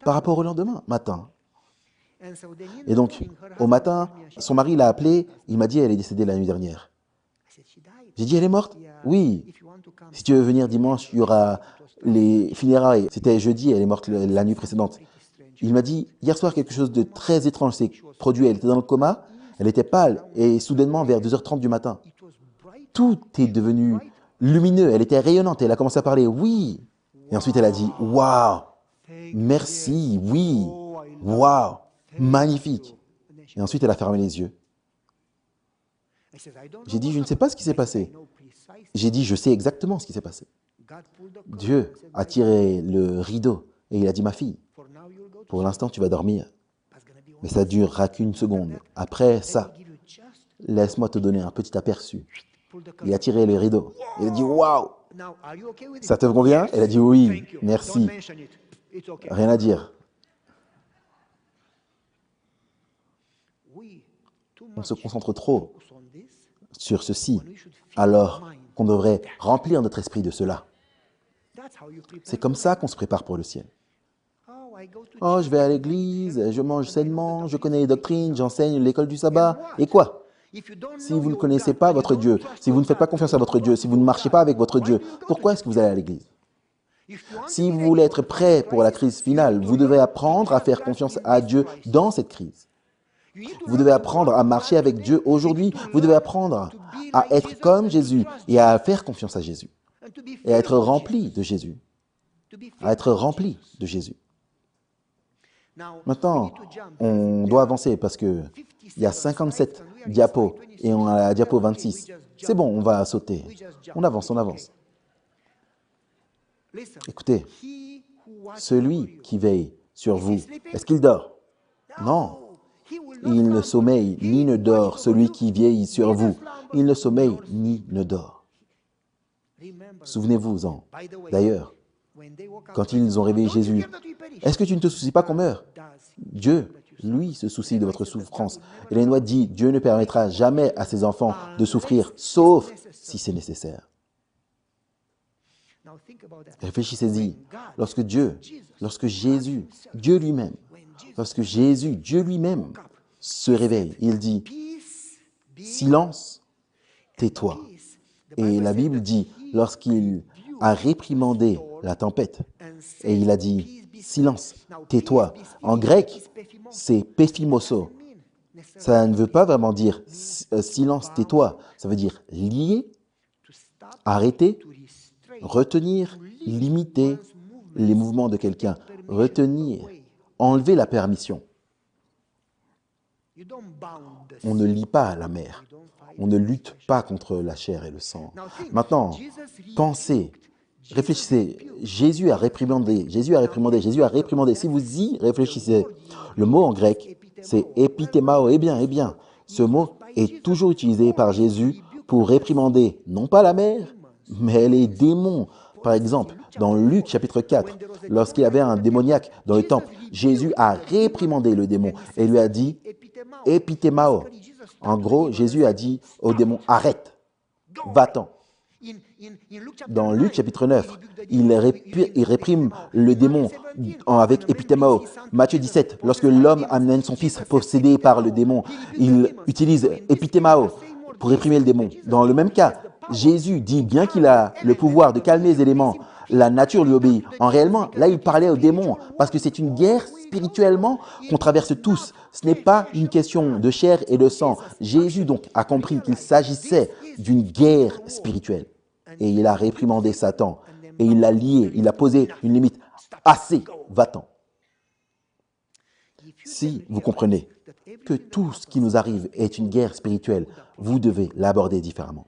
par rapport au lendemain matin. Et donc, au matin, son mari l'a appelée, il m'a dit elle est décédée la nuit dernière. J'ai dit elle est morte? Oui. Si tu veux venir dimanche, il y aura les funérailles. C'était jeudi, elle est morte la nuit précédente. Il m'a dit hier soir quelque chose de très étrange s'est produit. Elle était dans le coma, elle était pâle et soudainement vers 2h30 du matin, tout est devenu lumineux. Elle était rayonnante. Elle a commencé à parler. Oui. Et ensuite elle a dit waouh, merci, oui, waouh. Magnifique. Et ensuite, elle a fermé les yeux. J'ai dit, je ne sais pas ce qui s'est passé. J'ai dit, je sais exactement ce qui s'est passé. Dieu a tiré le rideau et il a dit, ma fille, pour l'instant, tu vas dormir. Mais ça ne durera qu'une seconde. Après ça, laisse-moi te donner un petit aperçu. Il a tiré le rideau. Il a dit, waouh, ça te convient? Elle a dit, oui, merci. Rien à dire. On se concentre trop sur ceci, alors qu'on devrait remplir notre esprit de cela. C'est comme ça qu'on se prépare pour le ciel. Oh, je vais à l'église, je mange sainement, je connais les doctrines, j'enseigne l'école du sabbat. Et quoi? Si vous ne connaissez pas votre Dieu, si vous ne faites pas confiance à votre Dieu, si vous ne marchez pas avec votre Dieu, pourquoi est-ce que vous allez à l'église? Si vous voulez être prêt pour la crise finale, vous devez apprendre à faire confiance à Dieu dans cette crise. Vous devez apprendre à marcher avec Dieu aujourd'hui. Vous devez apprendre à être comme Jésus et à faire confiance à Jésus. Et à être rempli de Jésus. À être rempli de Jésus. Maintenant, on doit avancer parce qu'il y a 57 diapos et on a la diapo 26. C'est bon, on va sauter. On avance, on avance. Écoutez, celui qui veille sur vous, est-ce qu'il dort? Non. Il ne sommeille ni ne dort, celui qui vieillit sur vous. Il ne sommeille ni ne dort. Souvenez-vous-en. D'ailleurs, quand ils ont réveillé Jésus, est-ce que tu ne te soucies pas qu'on meure? Dieu, lui, se soucie de votre souffrance. Et la loi dit, Dieu ne permettra jamais à ses enfants de souffrir, sauf si c'est nécessaire. Réfléchissez-y. Lorsque Jésus, Dieu lui-même, Dieu lui-même se réveille, il dit, silence, tais-toi. Et la Bible dit, lorsqu'il a réprimandé la tempête, et il a dit, silence, tais-toi. En grec, c'est péphimoso. Ça ne veut pas vraiment dire silence, tais-toi. Ça veut dire lier, arrêter, retenir, limiter les mouvements de quelqu'un, retenir, enlever la permission. On ne lie pas la mer. On ne lutte pas contre la chair et le sang. Maintenant, pensez, réfléchissez. Jésus a réprimandé. Si vous y réfléchissez, le mot en grec, c'est epithémao. Eh bien, ce mot est toujours utilisé par Jésus pour réprimander, non pas la mer, mais les démons. Par exemple, dans Luc chapitre 4, lorsqu'il y avait un démoniaque dans le temple, Jésus a réprimandé le démon et lui a dit « epithémao ». En gros, Jésus a dit au démon « arrête, va-t'en ». Dans Luc chapitre 9, il réprime le démon avec epithémao. Matthieu 17, lorsque l'homme amène son fils possédé par le démon, il utilise epithémao pour réprimer le démon. Dans le même cas, Jésus dit bien qu'il a le pouvoir de calmer les éléments, la nature lui obéit. En réellement, là, il parlait aux démons parce que c'est une guerre spirituellement qu'on traverse tous. Ce n'est pas une question de chair et de sang. Jésus donc a compris qu'il s'agissait d'une guerre spirituelle. Et il a réprimandé Satan. Et il l'a lié, il a posé une limite. Assez, va-t'en. Si vous comprenez que tout ce qui nous arrive est une guerre spirituelle, vous devez l'aborder différemment.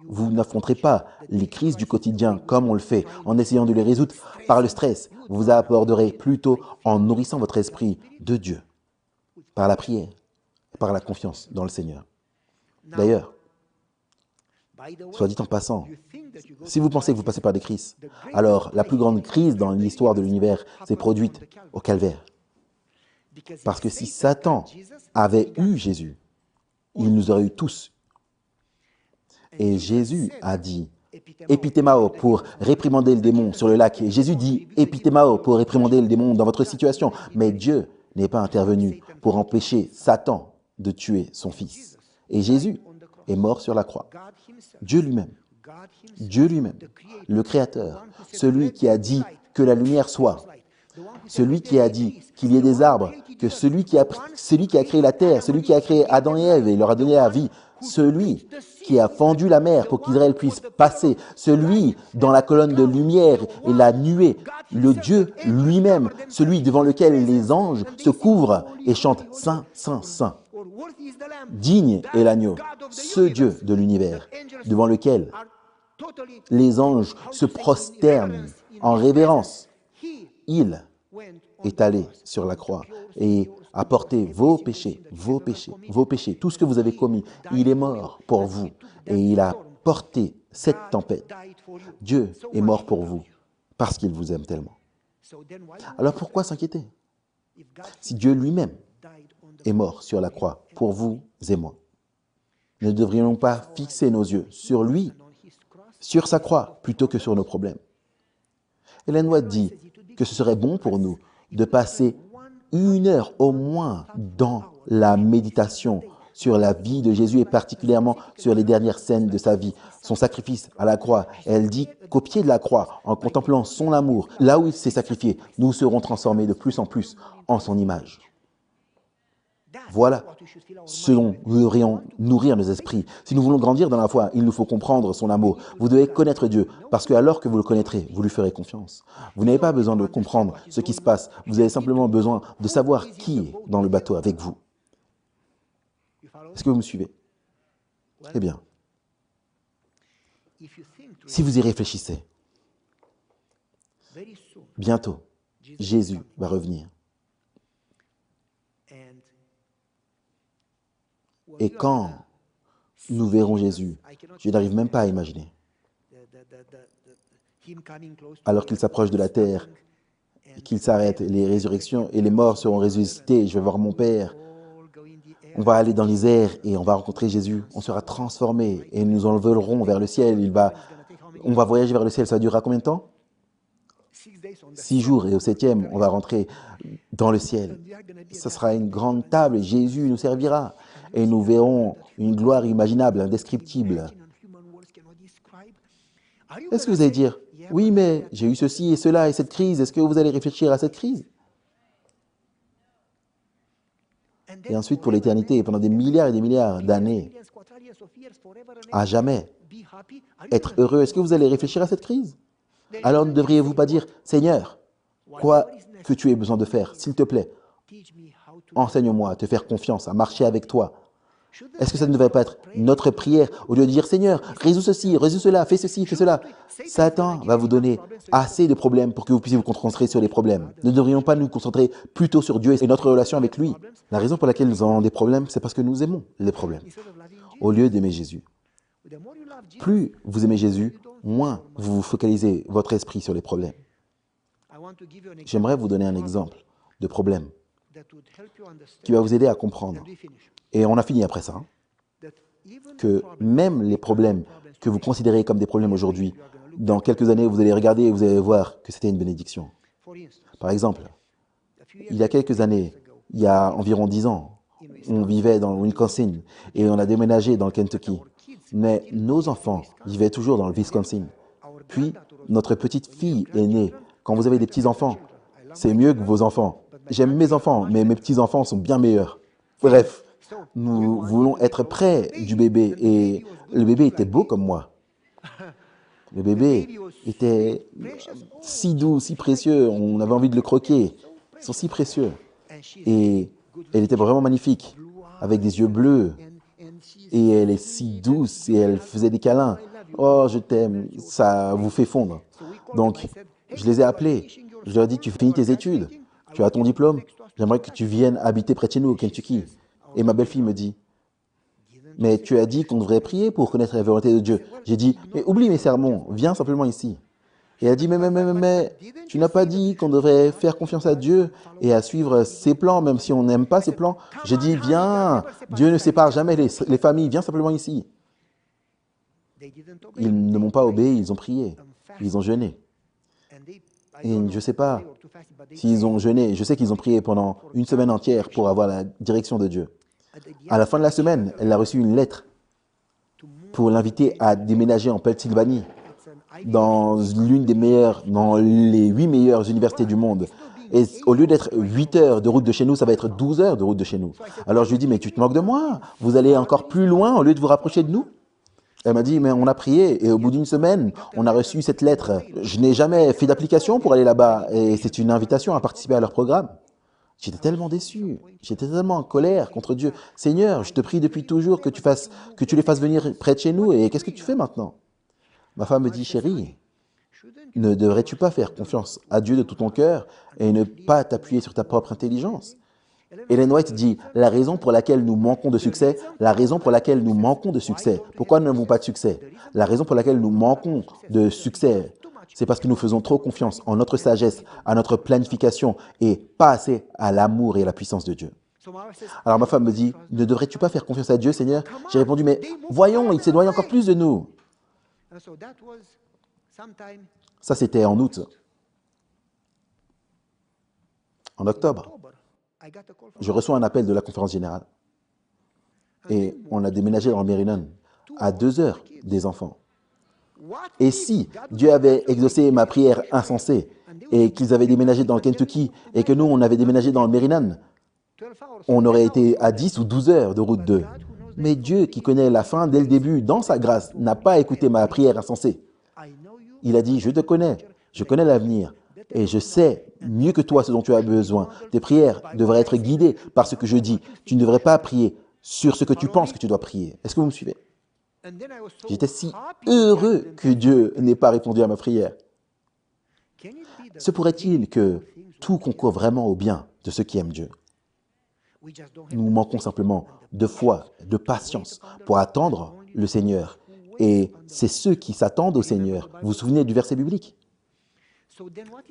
Vous n'affronterez pas les crises du quotidien comme on le fait en essayant de les résoudre par le stress. Vous vous aborderez plutôt en nourrissant votre esprit de Dieu, par la prière, par la confiance dans le Seigneur. D'ailleurs, soit dit en passant, si vous pensez que vous passez par des crises, alors la plus grande crise dans l'histoire de l'univers s'est produite au calvaire. Parce que si Satan avait eu Jésus, il nous aurait eu tous. Et Jésus a dit epithémao pour réprimander le démon sur le lac. Et Jésus dit epithémao pour réprimander le démon dans votre situation. Mais Dieu n'est pas intervenu pour empêcher Satan de tuer son fils. Et Jésus est mort sur la croix. Dieu lui-même, le Créateur, celui qui a dit que la lumière soit, celui qui a dit qu'il y ait des arbres, que celui qui a créé la terre, celui qui a créé Adam et Ève et leur a donné la vie, celui qui a fendu la mer pour qu'Israël puisse passer, celui dans la colonne de lumière et la nuée, le Dieu lui-même, celui devant lequel les anges se couvrent et chantent « Saint, Saint, Saint ». Digne est l'agneau, ce Dieu de l'univers, devant lequel les anges se prosternent en révérence. Il est allé sur la croix et a porté vos péchés, tout ce que vous avez commis. Il est mort pour vous et il a porté cette tempête. Dieu est mort pour vous parce qu'il vous aime tellement. Alors pourquoi s'inquiéter? Si Dieu lui-même est mort sur la croix pour vous et moi, ne devrions-nous pas fixer nos yeux sur lui, sur sa croix, plutôt que sur nos problèmes? Ellen White dit que ce serait bon pour nous de passer 1 heure au moins dans la méditation sur la vie de Jésus et particulièrement sur les dernières scènes de sa vie, son sacrifice à la croix. Elle dit qu'au pied de la croix, en contemplant son amour, là où il s'est sacrifié, nous serons transformés de plus en plus en son image. Voilà ce dont nous devrions nourrir nos esprits. Si nous voulons grandir dans la foi, il nous faut comprendre son amour. Vous devez connaître Dieu, parce que alors que vous le connaîtrez, vous lui ferez confiance. Vous n'avez pas besoin de comprendre ce qui se passe. Vous avez simplement besoin de savoir qui est dans le bateau avec vous. Est-ce que vous me suivez? Eh bien, si vous y réfléchissez, bientôt, Jésus va revenir. Et quand nous verrons Jésus, je n'arrive même pas à imaginer. Alors qu'il s'approche de la terre, qu'il s'arrête, les résurrections et les morts seront ressuscités, je vais voir mon Père. On va aller dans les airs et on va rencontrer Jésus. On sera transformés et nous envolerons vers le ciel. On va voyager vers le ciel. Ça durera combien de temps? 6 jours et au 7e, on va rentrer dans le ciel. Ce sera une grande table et Jésus nous servira. Et nous verrons une gloire imaginable, indescriptible. Est-ce que vous allez dire, oui, mais j'ai eu ceci et cela et cette crise, est-ce que vous allez réfléchir à cette crise? Et ensuite, pour l'éternité, pendant des milliards et des milliards d'années, à jamais, être heureux, est-ce que vous allez réfléchir à cette crise? Alors ne devriez-vous pas dire, Seigneur, quoi que tu aies besoin de faire, s'il te plaît, enseigne-moi à te faire confiance, à marcher avec toi. Est-ce que ça ne devrait pas être notre prière au lieu de dire, Seigneur, résous ceci, résous cela, fais ceci, fais cela? Satan va vous donner assez de problèmes pour que vous puissiez vous concentrer sur les problèmes. Ne devrions pas nous concentrer plutôt sur Dieu et notre relation avec lui? La raison pour laquelle nous avons des problèmes, c'est parce que nous aimons les problèmes, au lieu d'aimer Jésus. Plus vous aimez Jésus, moins vous focalisez votre esprit sur les problèmes. J'aimerais vous donner un exemple de problème qui va vous aider à comprendre. Et on a fini après ça. Que même les problèmes que vous considérez comme des problèmes aujourd'hui, dans quelques années, vous allez regarder et vous allez voir que c'était une bénédiction. Par exemple, il y a quelques années, il y a environ 10 ans, on vivait dans le Wisconsin et on a déménagé dans le Kentucky. Mais nos enfants vivaient toujours dans le Wisconsin. Puis, notre petite fille est née. Quand vous avez des petits-enfants, c'est mieux que vos enfants. J'aime mes enfants, mais mes petits-enfants sont bien meilleurs. Bref, nous voulons être près du bébé et le bébé était beau comme moi. Le bébé était si doux, si précieux, on avait envie de le croquer. Ils sont si précieux. Et elle était vraiment magnifique, avec des yeux bleus. Et elle est si douce et elle faisait des câlins. Oh, je t'aime, ça vous fait fondre. Donc, je les ai appelés. Je leur ai dit, tu finis tes études, tu as ton diplôme, j'aimerais que tu viennes habiter près de chez nous au Kentucky. Et ma belle-fille me dit, mais tu as dit qu'on devrait prier pour connaître la volonté de Dieu. J'ai dit, mais oublie mes sermons, viens simplement ici. Et elle a dit, mais, tu n'as pas dit qu'on devrait faire confiance à Dieu et à suivre ses plans, même si on n'aime pas ses plans. J'ai dit, viens, Dieu ne sépare jamais les familles, viens simplement ici. Ils ne m'ont pas obéi, ils ont prié, ils ont jeûné. Et je ne sais pas s'ils ont jeûné, je sais qu'ils ont prié pendant une semaine entière pour avoir la direction de Dieu. À la fin de la semaine, elle a reçu une lettre pour l'inviter à déménager en Pennsylvanie, dans les 8 meilleures universités du monde. Et au lieu d'être 8 heures de route de chez nous, ça va être 12 heures de route de chez nous. Alors je lui dis, mais tu te moques de moi? Vous allez encore plus loin au lieu de vous rapprocher de nous? Elle m'a dit, mais on a prié et au bout d'une semaine, on a reçu cette lettre. Je n'ai jamais fait d'application pour aller là-bas et c'est une invitation à participer à leur programme. J'étais tellement déçu, j'étais tellement en colère contre Dieu. Seigneur, je te prie depuis toujours que tu les fasses venir près de chez nous et qu'est-ce que tu fais maintenant? Ma femme me dit, chérie, ne devrais-tu pas faire confiance à Dieu de tout ton cœur et ne pas t'appuyer sur ta propre intelligence? Ellen White dit, la raison pour laquelle nous manquons de succès, pourquoi nous n'avons pas de succès? La raison pour laquelle nous manquons de succès, c'est parce que nous faisons trop confiance en notre sagesse, à notre planification et pas assez à l'amour et à la puissance de Dieu. Alors ma femme me dit, ne devrais-tu pas faire confiance à Dieu, Seigneur? J'ai répondu, mais voyons, il s'éloigne encore plus de nous. Ça, c'était en août. En octobre, je reçois un appel de la conférence générale. Et on a déménagé dans le Maryland, à 2 heures des enfants. Et si Dieu avait exaucé ma prière insensée et qu'ils avaient déménagé dans le Kentucky et que nous, on avait déménagé dans le Maryland, on aurait été à 10 ou 12 heures de route d'eux. Mais Dieu, qui connaît la fin dès le début, dans sa grâce, n'a pas écouté ma prière insensée. Il a dit, je te connais, je connais l'avenir et je sais mieux que toi ce dont tu as besoin. Tes prières devraient être guidées par ce que je dis. Tu ne devrais pas prier sur ce que tu penses que tu dois prier. Est-ce que vous me suivez? J'étais si heureux que Dieu n'ait pas répondu à ma prière. Se pourrait-il que tout concourt vraiment au bien de ceux qui aiment Dieu? Nous manquons simplement de foi, de patience pour attendre le Seigneur. Et c'est ceux qui s'attendent au Seigneur. Vous vous souvenez du verset biblique?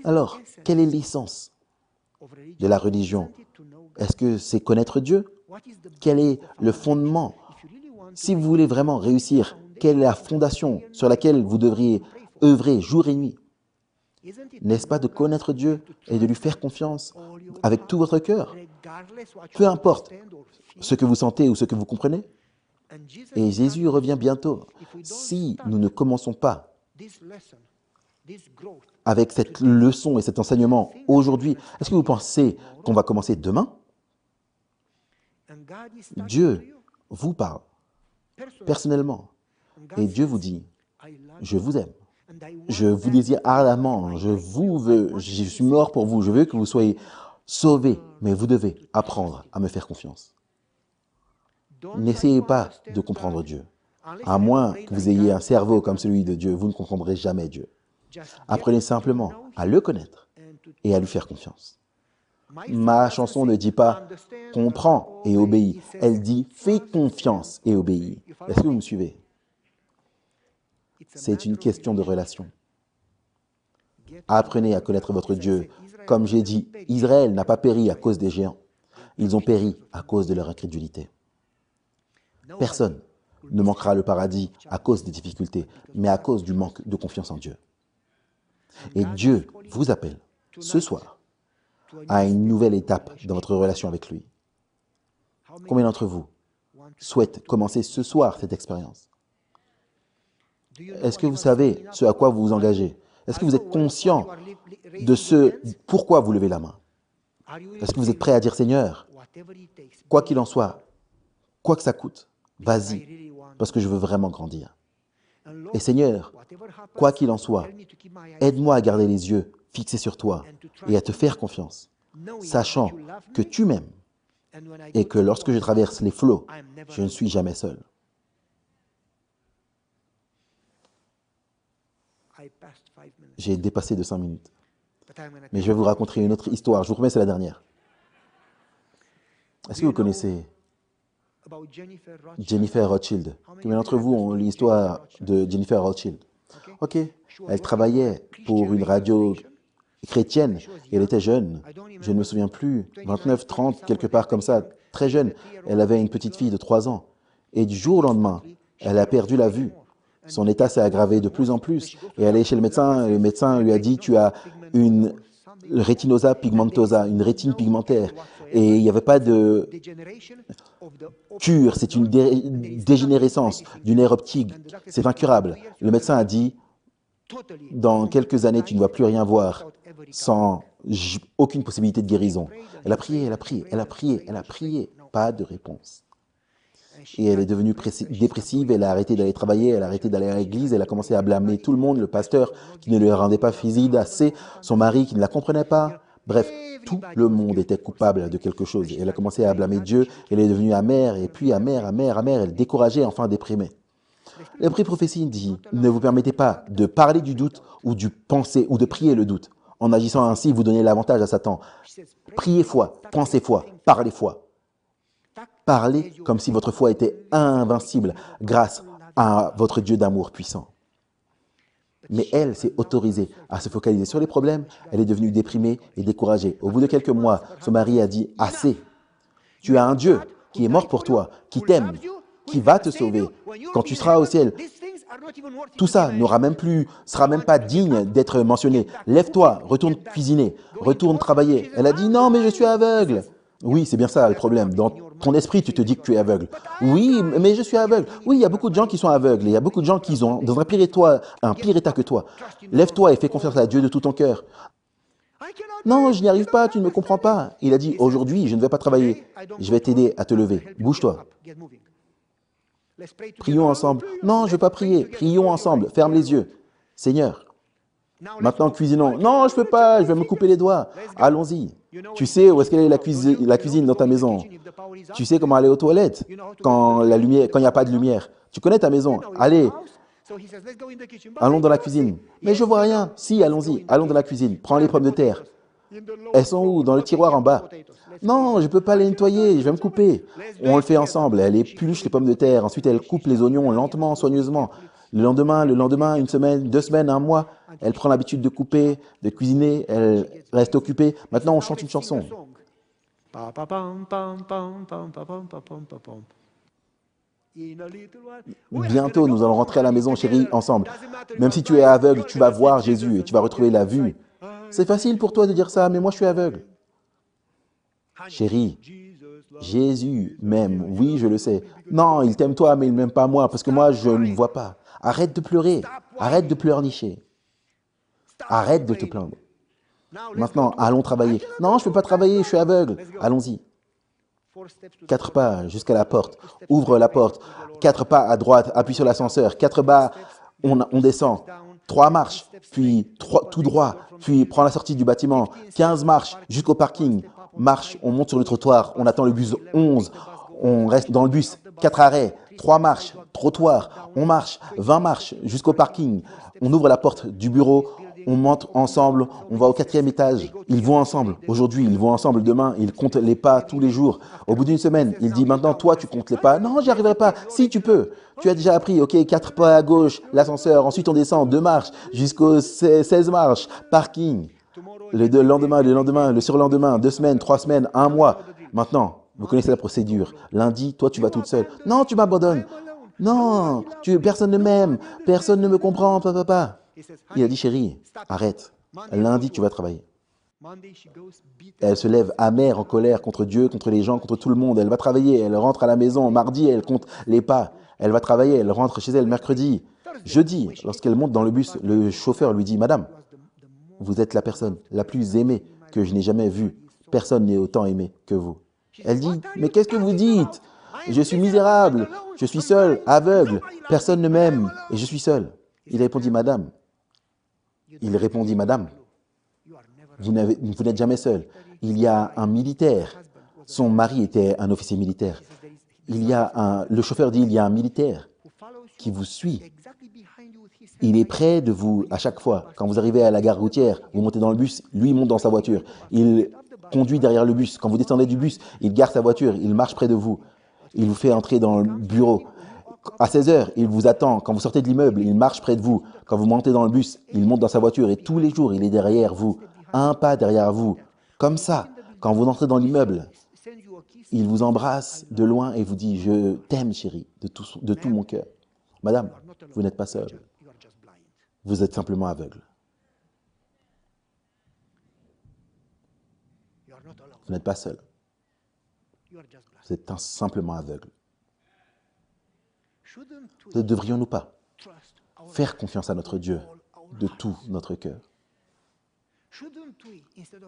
Alors, quelle est l'essence de la religion? Est-ce que c'est connaître Dieu? Quel est le fondement? Si vous voulez vraiment réussir, quelle est la fondation sur laquelle vous devriez œuvrer jour et nuit? N'est-ce pas de connaître Dieu et de lui faire confiance avec tout votre cœur? Peu importe ce que vous sentez ou ce que vous comprenez. Et Jésus revient bientôt. Si nous ne commençons pas avec cette leçon et cet enseignement aujourd'hui, est-ce que vous pensez qu'on va commencer demain? Dieu vous parle personnellement et Dieu vous dit, je vous aime, je vous désire ardemment, je vous veux, je suis mort pour vous, je veux que vous soyez sauvés, mais vous devez apprendre à me faire confiance. N'essayez pas de comprendre Dieu. À moins que vous ayez un cerveau comme celui de Dieu, vous ne comprendrez jamais Dieu. Apprenez simplement à le connaître et à lui faire confiance. Ma chanson ne dit pas « comprends et obéis ». Elle dit « fais confiance et obéis ». Est-ce que vous me suivez? C'est une question de relation. Apprenez à connaître votre Dieu. Comme j'ai dit, Israël n'a pas péri à cause des géants. Ils ont péri à cause de leur incrédulité. Personne ne manquera le paradis à cause des difficultés, mais à cause du manque de confiance en Dieu. Et Dieu vous appelle ce soir à une nouvelle étape dans votre relation avec lui. Combien d'entre vous souhaitent commencer ce soir cette expérience? Est-ce que vous savez ce à quoi vous vous engagez? Est-ce que vous êtes conscient de ce pourquoi vous levez la main? Est-ce que vous êtes prêt à dire Seigneur, quoi qu'il en soit, quoi que ça coûte, vas-y, parce que je veux vraiment grandir. Et Seigneur, quoi qu'il en soit, aide-moi à garder les yeux fixés sur toi et à te faire confiance, sachant que tu m'aimes et que lorsque je traverse les flots, je ne suis jamais seul. J'ai dépassé de 5 minutes. Mais je vais vous raconter une autre histoire. Je vous promets, c'est la dernière. Est-ce que vous connaissez Jennifer Rothschild? Combien d'entre vous ont l'histoire de Jennifer Rothschild? Ok. Elle travaillait pour une radio chrétienne et elle était jeune. Je ne me souviens plus. 29, 30, quelque part comme ça. Très jeune. Elle avait une petite fille de 3 ans. Et du jour au lendemain, elle a perdu la vue. Son état s'est aggravé de plus en plus. Et elle est chez le médecin lui a dit « tu as une rétinosa pigmentosa, une rétine pigmentaire. » Et il n'y avait pas de cure, c'est une dégénérescence du nerf optique. C'est incurable. Le médecin a dit « dans quelques années, tu ne vas plus rien voir sans aucune possibilité de guérison. » Elle a prié, elle a prié, elle a prié, elle a prié. Pas de réponse. Et elle est devenue dépressive, elle a arrêté d'aller travailler, elle a arrêté d'aller à l'église, elle a commencé à blâmer tout le monde, le pasteur qui ne lui rendait pas visite assez, son mari qui ne la comprenait pas. Bref, tout le monde était coupable de quelque chose. Et elle a commencé à blâmer Dieu, elle est devenue amère, et puis amère, elle est découragée, enfin déprimée. L'esprit prophétie dit, ne vous permettez pas de parler du doute ou du penser ou de prier le doute. En agissant ainsi, vous donnez l'avantage à Satan. Priez foi, pensez foi, parlez foi. Parlez comme si votre foi était invincible grâce à votre Dieu d'amour puissant. Mais elle s'est autorisée à se focaliser sur les problèmes. Elle est devenue déprimée et découragée. Au bout de quelques mois, son mari a dit « Assez, tu as un Dieu qui est mort pour toi, qui t'aime, qui va te sauver. Quand tu seras au ciel, tout ça sera même pas digne d'être mentionné. Lève-toi, retourne cuisiner, retourne travailler. » Elle a dit « Non, mais je suis aveugle. » Oui, c'est bien ça le problème. Dans ton esprit, tu te dis que tu es aveugle. Oui, mais je suis aveugle. Oui, il y a beaucoup de gens qui sont aveugles. Il y a beaucoup de gens qui sont dans un pire état que toi. Lève-toi et fais confiance à Dieu de tout ton cœur. Non, je n'y arrive pas, tu ne me comprends pas. Il a dit, aujourd'hui, je ne vais pas travailler. Je vais t'aider à te lever. Bouge-toi. Prions ensemble. Non, je ne veux pas prier. Prions ensemble. Ferme les yeux. Seigneur, maintenant cuisinons. Non, je ne peux pas, je vais me couper les doigts. Allons-y. Tu sais où est-ce qu'elle est la cuisine dans ta maison? Tu sais comment aller aux toilettes quand il n'y a pas de lumière. Tu connais ta maison. Allez, allons dans la cuisine. Mais je ne vois rien. Si, allons-y. Allons dans la cuisine. Prends les pommes de terre. Elles sont où? Dans le tiroir en bas. Non, je ne peux pas les nettoyer, je vais me couper. On le fait ensemble. Elle épluche les pommes de terre. Ensuite, elle coupe les oignons lentement, soigneusement. Le lendemain, une semaine, 2 semaines, un mois, elle prend l'habitude de couper, de cuisiner. Elle reste occupée. Maintenant, on chante une chanson. Bientôt, nous allons rentrer à la maison, chérie, ensemble. Même si tu es aveugle, tu vas voir Jésus et tu vas retrouver la vue. C'est facile pour toi de dire ça, mais moi, je suis aveugle. Chérie, Jésus m'aime, oui, je le sais. Non, il t'aime toi, mais il ne m'aime pas moi, parce que moi, je ne vois pas. Arrête de pleurer, arrête de pleurnicher, arrête de te plaindre. Maintenant, allons travailler. Non, je ne peux pas travailler, je suis aveugle. Allons-y. 4 pas jusqu'à la porte. Ouvre la porte. 4 pas à droite, appuie sur l'ascenseur. 4 pas, on descend. 3 marches, puis tout droit, puis prends la sortie du bâtiment. 15 marches jusqu'au parking. Marche, on monte sur le trottoir, on attend le bus 11. On reste dans le bus, 4 arrêts, 3 marches, trottoir, on marche, 20 marches jusqu'au parking. On ouvre la porte du bureau, on monte ensemble, on va au 4e étage. Ils vont ensemble, aujourd'hui, ils vont ensemble, demain, ils comptent les pas tous les jours. Au bout d'une semaine, il dit maintenant, toi, tu comptes les pas. Non, j'y arriverai pas. Si, tu peux. Tu as déjà appris, ok, 4 pas à gauche, l'ascenseur, ensuite on descend, 2 marches, jusqu'aux 16 marches, parking. Le lendemain, le surlendemain, 2 semaines, 3 semaines, 1 mois. Maintenant, vous connaissez la procédure. Lundi, toi, tu vas toute seule. Non, tu m'abandonnes. Non, personne ne m'aime. Personne ne me comprend, papa. Il a dit, chérie, arrête. Lundi, tu vas travailler. Elle se lève amère, en colère contre Dieu, contre les gens, contre tout le monde. Elle va travailler, elle rentre à la maison. Mardi, elle compte les pas. Elle va travailler, elle rentre chez elle mercredi. Jeudi, lorsqu'elle monte dans le bus, le chauffeur lui dit, madame, vous êtes la personne la plus aimée que je n'ai jamais vue. Personne n'est autant aimé que vous. Elle dit, mais qu'est-ce que vous dites? Je suis misérable, je suis seul, aveugle, personne ne m'aime et je suis seul. Il répondit, madame, vous n'êtes jamais seul. Il y a un militaire. Son mari était un officier militaire. Le chauffeur dit, il y a un militaire qui vous suit. Il est près de vous à chaque fois. Quand vous arrivez à la gare routière, vous montez dans le bus, lui il monte dans sa voiture. Il conduit derrière le bus. Quand vous descendez du bus, il gare sa voiture, il marche près de vous. Il vous fait entrer dans le bureau. À 16 heures, il vous attend. Quand vous sortez de l'immeuble, il marche près de vous. Quand vous montez dans le bus, il monte dans sa voiture et tous les jours, il est derrière vous. Un pas derrière vous. Comme ça, quand vous entrez dans l'immeuble, il vous embrasse de loin et vous dit « Je t'aime, chérie, de tout mon cœur. » Madame, vous n'êtes pas seule. Vous êtes simplement aveugle. Vous n'êtes pas seul. Vous êtes simplement aveugle. Ne devrions-nous pas faire confiance à notre Dieu de tout notre cœur?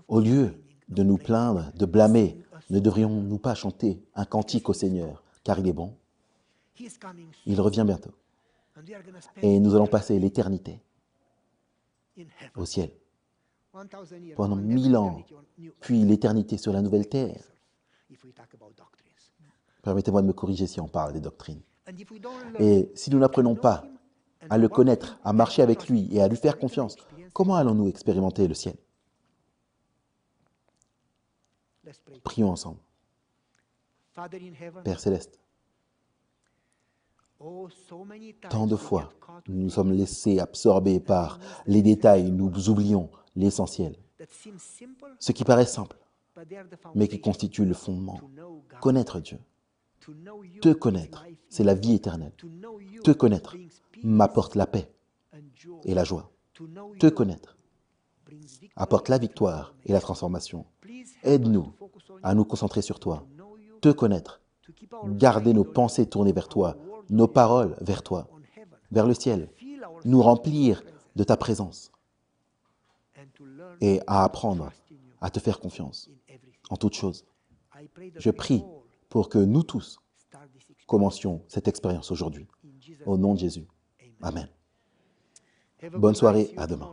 Au lieu de nous plaindre, de blâmer, ne devrions-nous pas chanter un cantique au Seigneur, car il est bon? Il revient bientôt. Et nous allons passer l'éternité au ciel, pendant 1000 ans, puis l'éternité sur la nouvelle terre. Permettez-moi de me corriger si on parle des doctrines. Et si nous n'apprenons pas à le connaître, à marcher avec lui et à lui faire confiance, comment allons-nous expérimenter le ciel? Prions ensemble. Père Céleste, tant de fois, nous nous sommes laissés absorber par les détails, nous oublions l'essentiel. Ce qui paraît simple, mais qui constitue le fondement. Connaître Dieu. Te connaître, c'est la vie éternelle. Te connaître m'apporte la paix et la joie. Te connaître apporte la victoire et la transformation. Aide-nous à nous concentrer sur toi. Te connaître, garder nos pensées tournées vers toi, nos paroles vers toi, vers le ciel, nous remplir de ta présence et à apprendre à te faire confiance en toutes choses. Je prie pour que nous tous commencions cette expérience aujourd'hui. Au nom de Jésus. Amen. Bonne soirée, à demain.